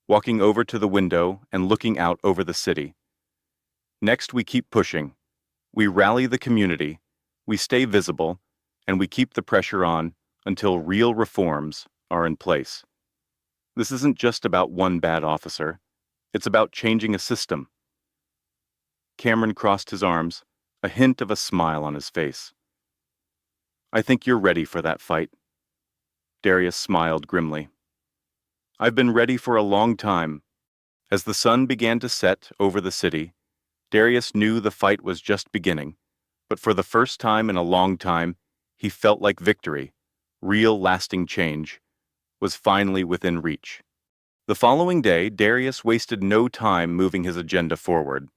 walking over to the window and looking out over the city. Next, we keep pushing. We rally the community, we stay visible, and we keep the pressure on until real reforms are in place. This isn't just about one bad officer. It's about changing a system. Cameron crossed his arms, a hint of a smile on his face. I think you're ready for that fight. Darius smiled grimly. I've been ready for a long time. As the sun began to set over the city, Darius knew the fight was just beginning, but for the first time in a long time, he felt like victory, real lasting change, was finally within reach. The following day, Darius wasted no time moving his agenda forward.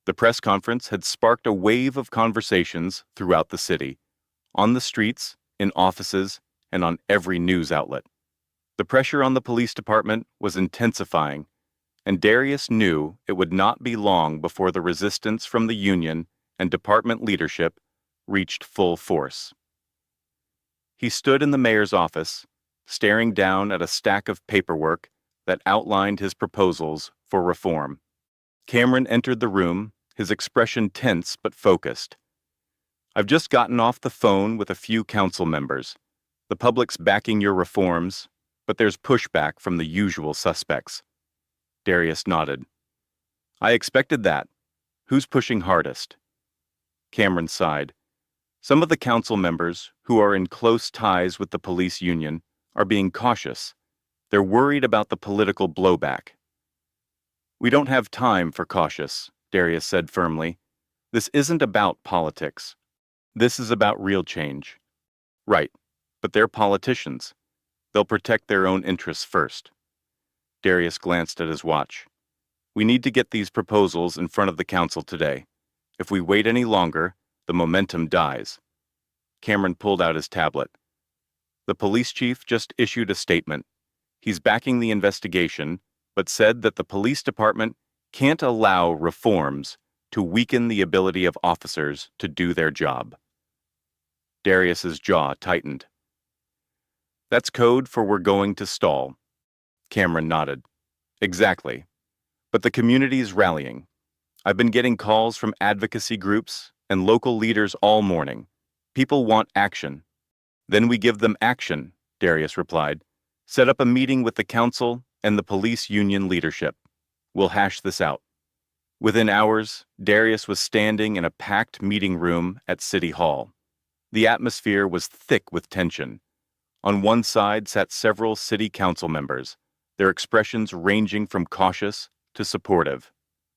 The press conference had sparked a wave of conversations throughout the city, on the streets, in offices, and on every news outlet. The pressure on the police department was intensifying, and Darius knew it would not be long before the resistance from the union and department leadership reached full force. He stood in the mayor's office, staring down at a stack of paperwork that outlined his proposals for reform. Cameron entered the room, his expression tense but focused. "I've just gotten off the phone with a few council members. The public's backing your reforms, but there's pushback from the usual suspects." Darius nodded. "I expected that. Who's pushing hardest?" Cameron sighed. "Some of the council members, who are in close ties with the police union, are being cautious. They're worried about the political blowback." "We don't have time for cautious," Darius said firmly. "This isn't about politics. This is about real change." "Right, but they're politicians. They'll protect their own interests first." Darius glanced at his watch. "We need to get these proposals in front of the council today. If we wait any longer, the momentum dies." Cameron pulled out his tablet. "The police chief just issued a statement. He's backing the investigation, but said that the police department can't allow reforms to weaken the ability of officers to do their job." Darius's jaw tightened. "That's code for we're going to stall." Cameron nodded. "Exactly. But the community's rallying. I've been getting calls from advocacy groups and local leaders all morning. People want action." "Then we give them action," Darius replied. "Set up a meeting with the council and the police union leadership. We'll hash this out." Within hours, Darius was standing in a packed meeting room at City Hall. The atmosphere was thick with tension. On one side sat several city council members, their expressions ranging from cautious to supportive.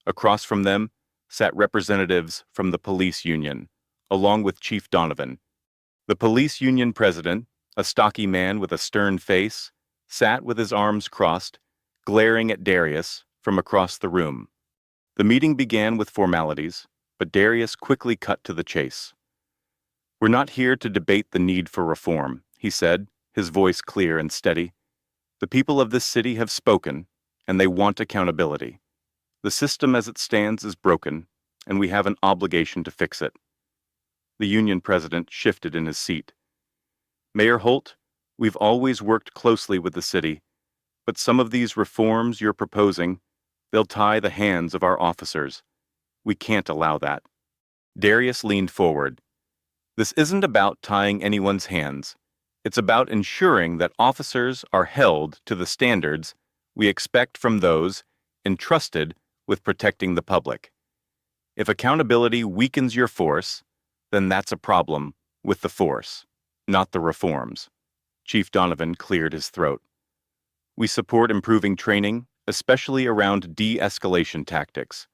Across from them sat representatives from the police union, along with Chief Donovan. The police union president, a stocky man with a stern face, sat with his arms crossed, glaring at Darius from across the room. The meeting began with formalities, but Darius quickly cut to the chase. "We're not here to debate the need for reform," he said, his voice clear and steady. "The people of this city have spoken, and they want accountability. The system as it stands is broken, and we have an obligation to fix it." The union president shifted in his seat. "Mayor Holt, we've always worked closely with the city, but some of these reforms you're proposing, they'll tie the hands of our officers. We can't allow that." Darius leaned forward. "This isn't about tying anyone's hands. It's about ensuring that officers are held to the standards we expect from those entrusted with protecting the public. If accountability weakens your force, then that's a problem with the force, not the reforms." Chief Donovan cleared his throat. "We support improving training, especially around de-escalation tactics,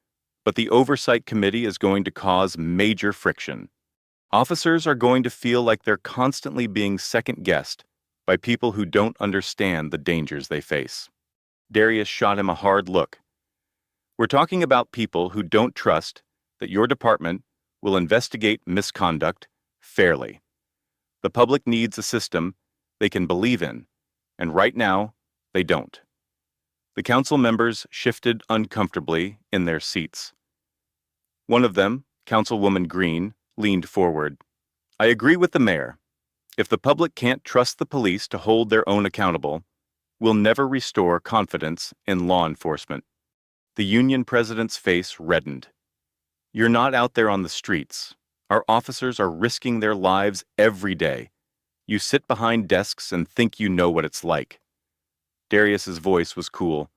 but the Oversight Committee is going to cause major friction. Officers are going to feel like they're constantly being second-guessed by people who don't understand the dangers they face." Darius shot him a hard look. "We're talking about people who don't trust that your department will investigate misconduct fairly. The public needs a system they can believe in, and right now, they don't." The council members shifted uncomfortably in their seats. One of them, Councilwoman Green, leaned forward. "I agree with the mayor. If the public can't trust the police to hold their own accountable, we'll never restore confidence in law enforcement." The union president's face reddened. "You're not out there on the streets. Our officers are risking their lives every day. You sit behind desks and think you know what it's like." Darius's voice was cool.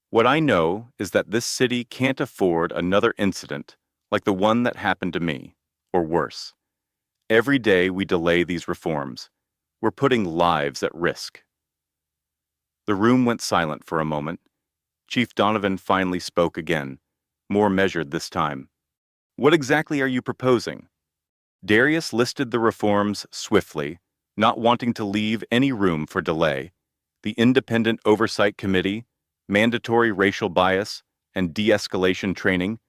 "What I know is that this city can't afford another incident like the one that happened to me, or worse. Every day we delay these reforms. We're putting lives at risk." The room went silent for a moment. Chief Donovan finally spoke again, more measured this time. "What exactly are you proposing?" Darius listed the reforms swiftly, not wanting to leave any room for delay. The Independent Oversight Committee, mandatory racial bias and de-escalation training,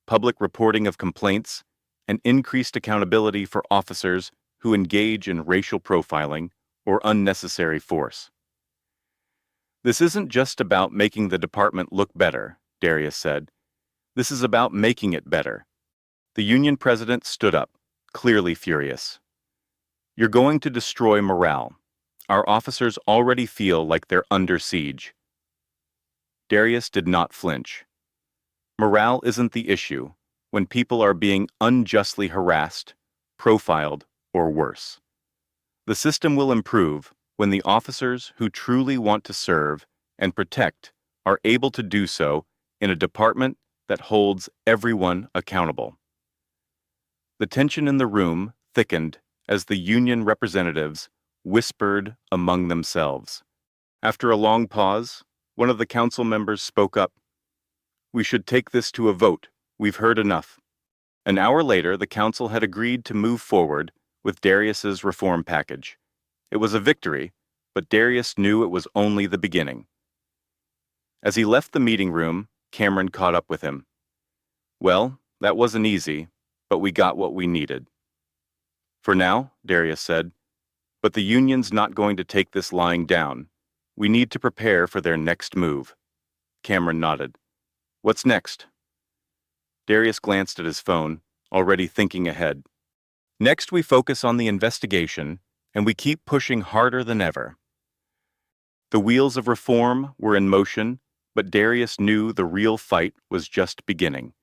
public reporting of complaints, and increased accountability for officers who engage in racial profiling or unnecessary force. "This isn't just about making the department look better," Darius said. "This is about making it better." The union president stood up, clearly furious. You're going to destroy morale. Our officers already feel like they're under siege. Darius did not flinch. Morale isn't the issue when people are being unjustly harassed, profiled, or worse. The system will improve when the officers who truly want to serve and protect are able to do so in a department that holds everyone accountable. The tension in the room thickened as the union representatives whispered among themselves. After a long pause, one of the council members spoke up. "We should take this to a vote. We've heard enough." An hour later, the council had agreed to move forward with Darius's reform package. It was a victory, but Darius knew it was only the beginning. As he left the meeting room, Cameron caught up with him. "Well, that wasn't easy, but we got what we needed." "For now," Darius said, "but the union's not going to take this lying down. We need to prepare for their next move." Cameron nodded. "What's next?" Darius glanced at his phone, already thinking ahead. "Next, we focus on the investigation, and we keep pushing harder than ever." The wheels of reform were in motion, but Darius knew the real fight was just beginning.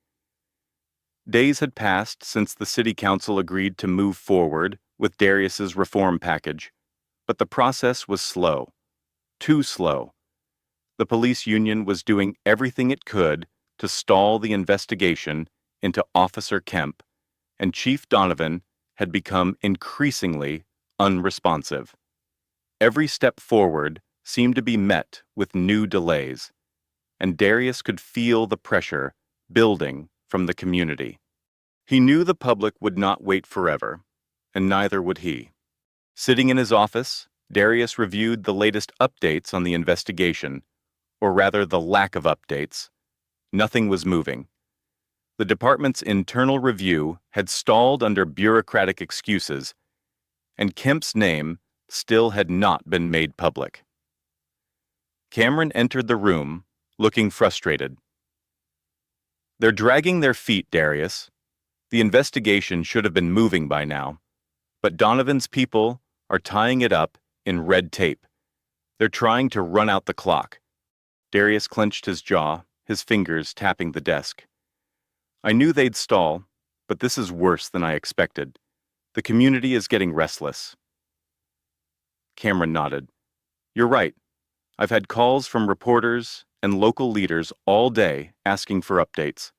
Days had passed since the city council agreed to move forward with Darius's reform package, but the process was slow. Too slow. The police union was doing everything it could to stall the investigation into Officer Kemp, and Chief Donovan had become increasingly unresponsive. Every step forward seemed to be met with new delays, and Darius could feel the pressure building from the community. He knew the public would not wait forever, and neither would he. Sitting in his office, Darius reviewed the latest updates on the investigation, or rather the lack of updates. Nothing was moving. The department's internal review had stalled under bureaucratic excuses, and Kemp's name still had not been made public. Cameron entered the room, looking frustrated. "They're dragging their feet, Darius. The investigation should have been moving by now, but Donovan's people are tying it up in red tape. They're trying to run out the clock." Darius clenched his jaw, his fingers tapping the desk. "I knew they'd stall, but this is worse than I expected. The community is getting restless." Cameron nodded. "You're right. I've had calls from reporters and local leaders all day asking for updates.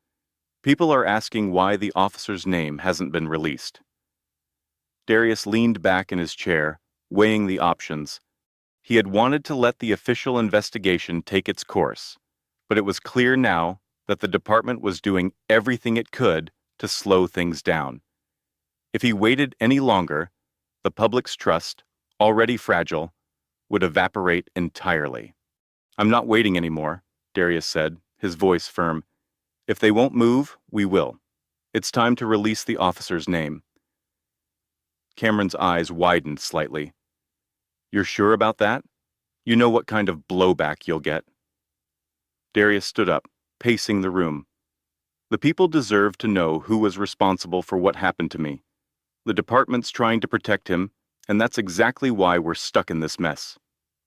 People are asking why the officer's name hasn't been released." Darius leaned back in his chair, weighing the options. He had wanted to let the official investigation take its course, but it was clear now that the department was doing everything it could to slow things down. If he waited any longer, the public's trust, already fragile, would evaporate entirely. "I'm not waiting anymore," Darius said, his voice firm. "If they won't move, we will. It's time to release the officer's name." Cameron's eyes widened slightly. "You're sure about that? You know what kind of blowback you'll get." Darius stood up, pacing the room. "The people deserve to know who was responsible for what happened to me. The department's trying to protect him, and that's exactly why we're stuck in this mess.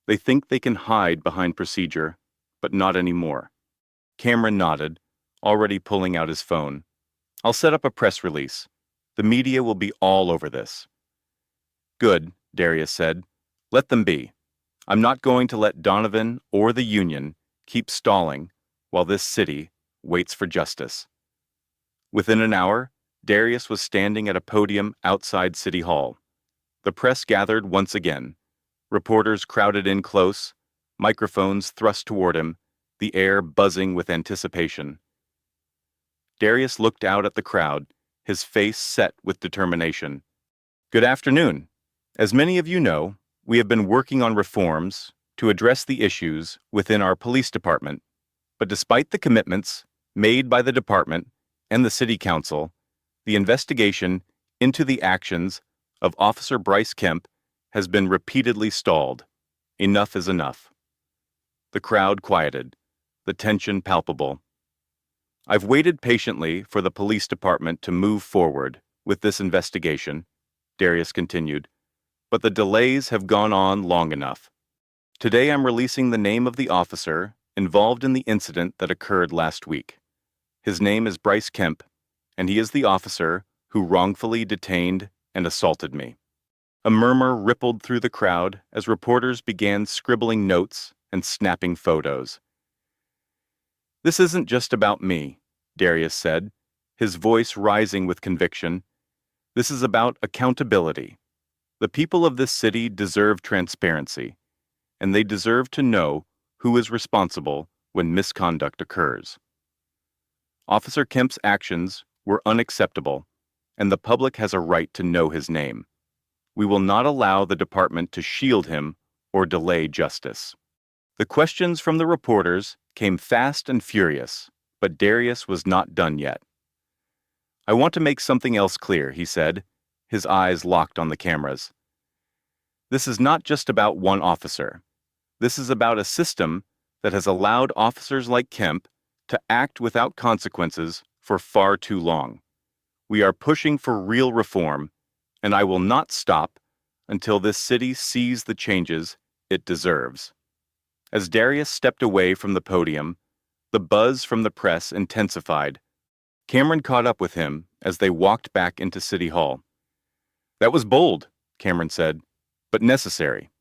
They think they can hide behind procedure, but not anymore." Cameron nodded, already pulling out his phone. "I'll set up a press release. The media will be all over this." "Good," Darius said. "Let them be. I'm not going to let Donovan or the union keep stalling while this city waits for justice." Within an hour, Darius was standing at a podium outside City Hall. The press gathered once again. Reporters crowded in close, microphones thrust toward him, the air buzzing with anticipation. Darius looked out at the crowd, his face set with determination. "Good afternoon. As many of you know, we have been working on reforms to address the issues within our police department. But despite the commitments made by the department and the city council, the investigation into the actions of Officer Bryce Kemp has been repeatedly stalled. Enough is enough." The crowd quieted, the tension palpable. "I've waited patiently for the police department to move forward with this investigation," Darius continued. but the delays have gone on long enough. Today I'm releasing the name of the officer involved in the incident that occurred last week. His name is Bryce Kemp, and he is the officer who wrongfully detained and assaulted me. A murmur rippled through the crowd as reporters began scribbling notes and snapping photos. "This isn't just about me," Darius said, his voice rising with conviction. "This is about accountability. The people of this city deserve transparency, and they deserve to know who is responsible when misconduct occurs." Officer Kemp's actions were unacceptable, and the public has a right to know his name. We will not allow the department to shield him or delay justice. The questions from the reporters came fast and furious, but Darius was not done yet. "I want to make something else clear," he said, his eyes locked on the cameras. "This is not just about one officer. This is about a system that has allowed officers like Kemp to act without consequences for far too long. We are pushing for real reform, and I will not stop until this city sees the changes it deserves." As Darius stepped away from the podium, the buzz from the press intensified. Cameron caught up with him as they walked back into City Hall. "That was bold," Cameron said, "but necessary."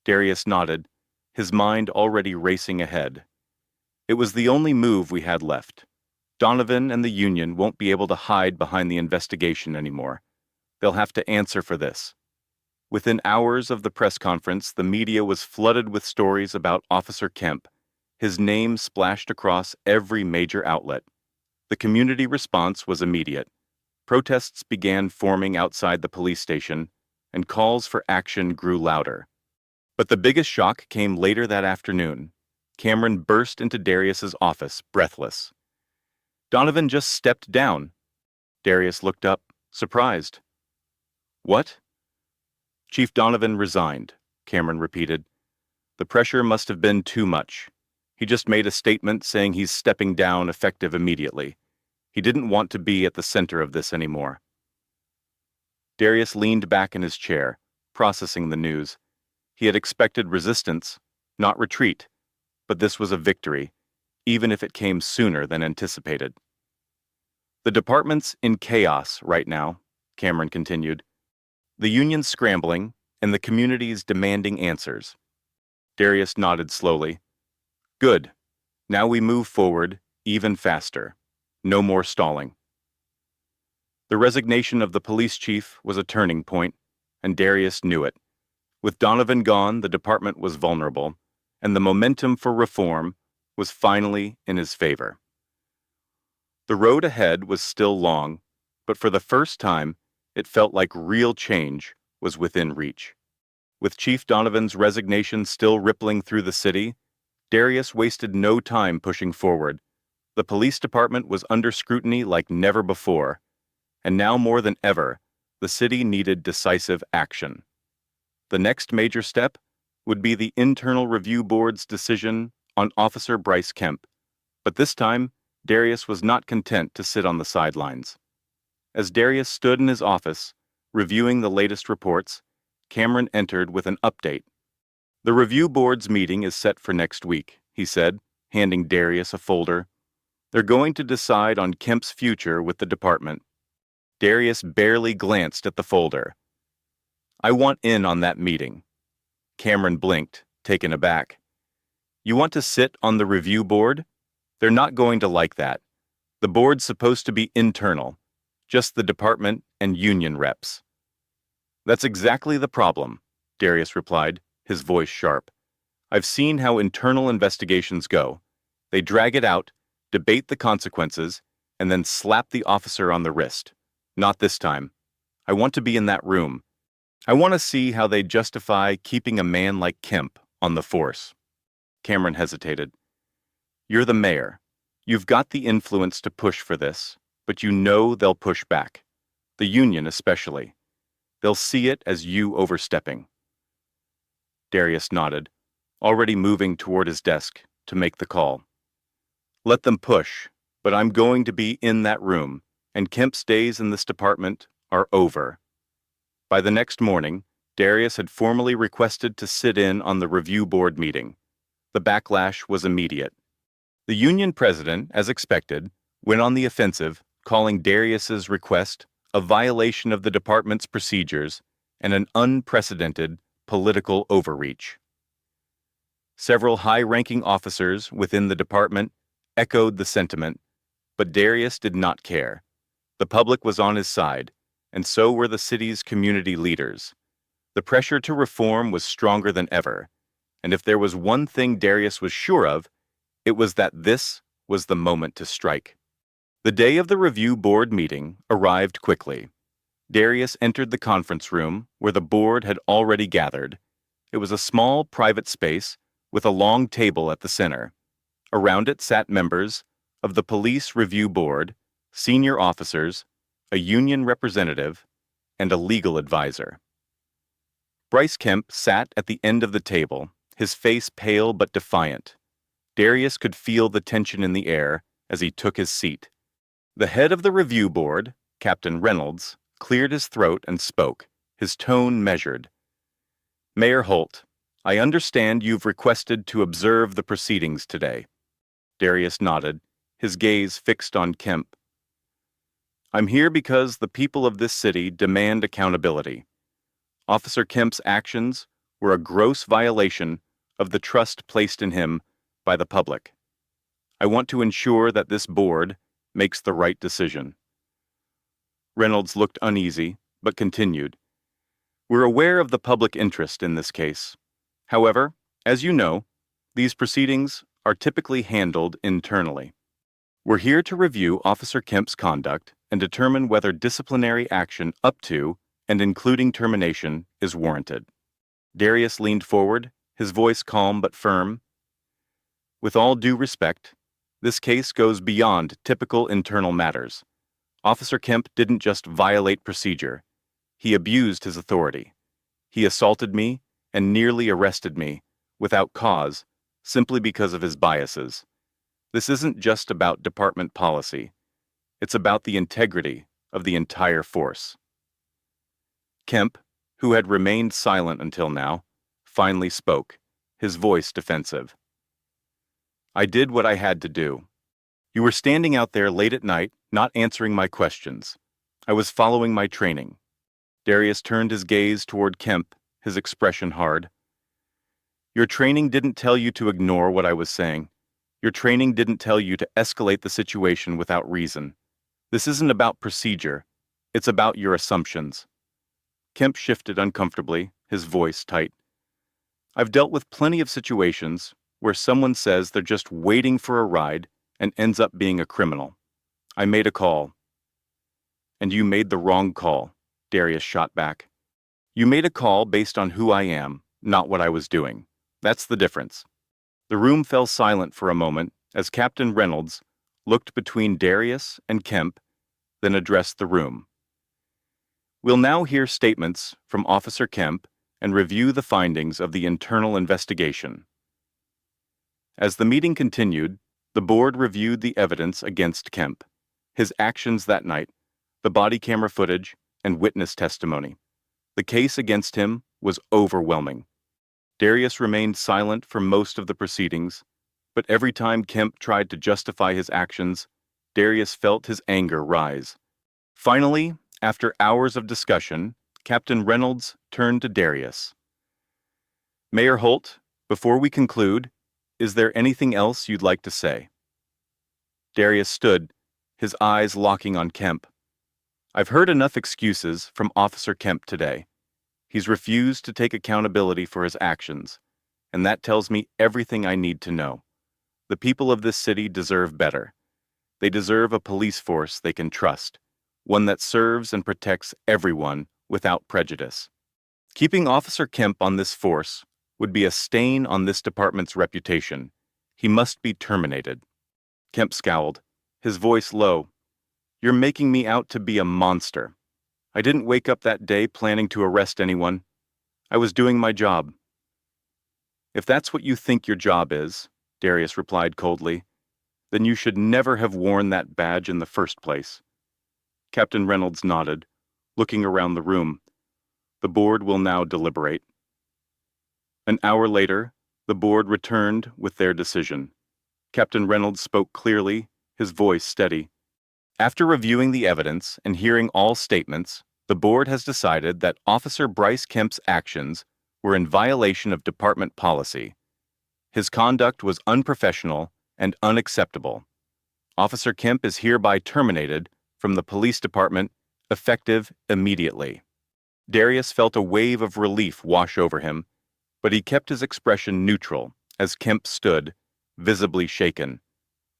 Darius nodded, his mind already racing ahead. "It was the only move we had left. Donovan and the union won't be able to hide behind the investigation anymore. They'll have to answer for this." Within hours of the press conference, the media was flooded with stories about Officer Kemp. His name splashed across every major outlet. The community response was immediate. Protests began forming outside the police station, and calls for action grew louder. But the biggest shock came later that afternoon. Cameron burst into Darius's office, breathless. "Donovan just stepped down." Darius looked up, surprised. "What?" "Chief Donovan resigned," Cameron repeated. "The pressure must have been too much. He just made a statement saying he's stepping down effective immediately. He didn't want to be at the center of this anymore." Darius leaned back in his chair, processing the news. He had expected resistance, not retreat, but this was a victory, even if it came sooner than anticipated. "The department's in chaos right now," Cameron continued. "The union's scrambling, and the community's demanding answers." Darius nodded slowly. "Good. Now we move forward even faster. No more stalling." The resignation of the police chief was a turning point, and Darius knew it. With Donovan gone, the department was vulnerable, and the momentum for reform was finally in his favor. The road ahead was still long, but for the first time, it felt like real change was within reach. With Chief Donovan's resignation still rippling through the city, Darius wasted no time pushing forward. The police department was under scrutiny like never before, and now more than ever, the city needed decisive action. The next major step would be the Internal Review Board's decision on Officer Bryce Kemp, but this time, Darius was not content to sit on the sidelines. As Darius stood in his office, reviewing the latest reports, Cameron entered with an update. "The review board's meeting is set for next week," he said, handing Darius a folder. "They're going to decide on Kemp's future with the department." Darius barely glanced at the folder. "I want in on that meeting." Cameron blinked, taken aback. "You want to sit on the review board? They're not going to like that. The board's supposed to be internal. Just the department and union reps." "That's exactly the problem," Darius replied, his voice sharp. "I've seen how internal investigations go. They drag it out, debate the consequences, and then slap the officer on the wrist. Not this time. I want to be in that room. I want to see how they justify keeping a man like Kemp on the force." Cameron hesitated. "You're the mayor. You've got the influence to push for this, but you know they'll push back. The union especially. They'll see it as you overstepping." Darius nodded, already moving toward his desk to make the call. "Let them push, but I'm going to be in that room, and Kemp's days in this department are over." By the next morning, Darius had formally requested to sit in on the review board meeting. The backlash was immediate. The union president, as expected, went on the offensive, calling Darius's request a violation of the department's procedures and an unprecedented political overreach. Several high-ranking officers within the department echoed the sentiment, but Darius did not care. The public was on his side, and so were the city's community leaders. The pressure to reform was stronger than ever, and if there was one thing Darius was sure of, it was that this was the moment to strike. The day of the review board meeting arrived quickly. Darius entered the conference room where the board had already gathered. It was a small private space with a long table at the center. Around it sat members of the police review board, senior officers, a union representative, and a legal advisor. Bryce Kemp sat at the end of the table, his face pale but defiant. Darius could feel the tension in the air as he took his seat. The head of the review board, Captain Reynolds, cleared his throat and spoke, his tone measured. "Mayor Holt, I understand you've requested to observe the proceedings today." Darius nodded, his gaze fixed on Kemp. "I'm here because the people of this city demand accountability. Officer Kemp's actions were a gross violation of the trust placed in him by the public. I want to ensure that this board makes the right decision." Reynolds looked uneasy, but continued. "We're aware of the public interest in this case. However, as you know, these proceedings are typically handled internally. We're here to review Officer Kemp's conduct and determine whether disciplinary action up to and including termination is warranted." Darius leaned forward, his voice calm but firm. "With all due respect, this case goes beyond typical internal matters. Officer Kemp didn't just violate procedure. He abused his authority. He assaulted me and nearly arrested me, without cause, simply because of his biases. This isn't just about department policy. It's about the integrity of the entire force." Kemp, who had remained silent until now, finally spoke, his voice defensive. "I did what I had to do. You were standing out there late at night, not answering my questions. I was following my training." Darius turned his gaze toward Kemp, his expression hard. "Your training didn't tell you to ignore what I was saying. Your training didn't tell you to escalate the situation without reason. This isn't about procedure. It's about your assumptions." Kemp shifted uncomfortably, his voice tight. "I've dealt with plenty of situations where someone says they're just waiting for a ride and ends up being a criminal. I made a call." "And you made the wrong call," Darius shot back. "You made a call based on who I am, not what I was doing. That's the difference." The room fell silent for a moment as Captain Reynolds looked between Darius and Kemp, then addressed the room. "We'll now hear statements from Officer Kemp and review the findings of the internal investigation." As the meeting continued, the board reviewed the evidence against Kemp, his actions that night, the body camera footage, and witness testimony. The case against him was overwhelming. Darius remained silent for most of the proceedings, but every time Kemp tried to justify his actions, Darius felt his anger rise. Finally, after hours of discussion, Captain Reynolds turned to Darius. "Mayor Holt, before we conclude, is there anything else you'd like to say?" Darius stood, his eyes locking on Kemp. "I've heard enough excuses from Officer Kemp today. He's refused to take accountability for his actions, and that tells me everything I need to know. The people of this city deserve better. They deserve a police force they can trust, one that serves and protects everyone without prejudice. Keeping Officer Kemp on this force would be a stain on this department's reputation. He must be terminated." Kemp scowled, his voice low. "You're making me out to be a monster. I didn't wake up that day planning to arrest anyone. I was doing my job." "If that's what you think your job is," Darius replied coldly, "then you should never have worn that badge in the first place." Captain Reynolds nodded, looking around the room. The board will now deliberate. An hour later, the board returned with their decision. Captain Reynolds spoke clearly, his voice steady. After reviewing the evidence and hearing all statements, the board has decided that Officer Bryce Kemp's actions were in violation of department policy. His conduct was unprofessional and unacceptable. Officer Kemp is hereby terminated from the police department, effective immediately. Darius felt a wave of relief wash over him, but he kept his expression neutral as Kemp stood, visibly shaken.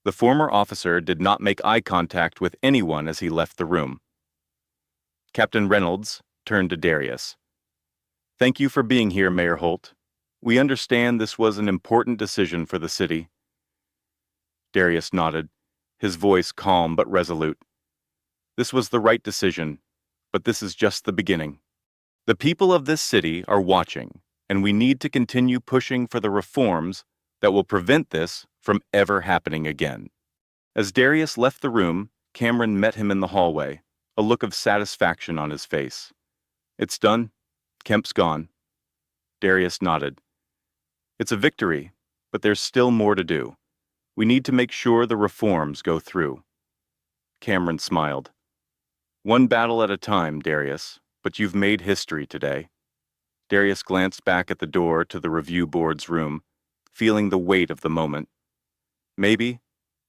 The former officer did not make eye contact with anyone as he left the room. Captain Reynolds turned to Darius. "Thank you for being here, Mayor Holt. We understand this was an important decision for the city." Darius nodded, his voice calm but resolute. "This was the right decision, but this is just the beginning. The people of this city are watching, and we need to continue pushing for the reforms that will prevent this from ever happening again." As Darius left the room, Cameron met him in the hallway, a look of satisfaction on his face. "It's done. Kemp's gone." Darius nodded. "It's a victory, but there's still more to do. We need to make sure the reforms go through." Cameron smiled. "One battle at a time, Darius, but you've made history today." Darius glanced back at the door to the review board's room, feeling the weight of the moment. "Maybe,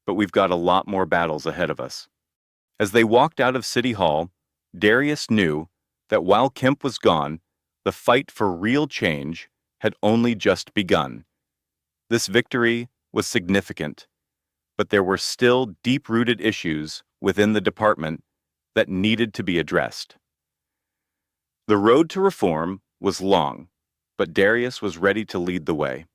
but we've got a lot more battles ahead of us." As they walked out of City Hall, Darius knew that while Kemp was gone, the fight for real change had only just begun. This victory was significant, but there were still deep-rooted issues within the department that needed to be addressed. The road to reform was long, but Darius was ready to lead the way.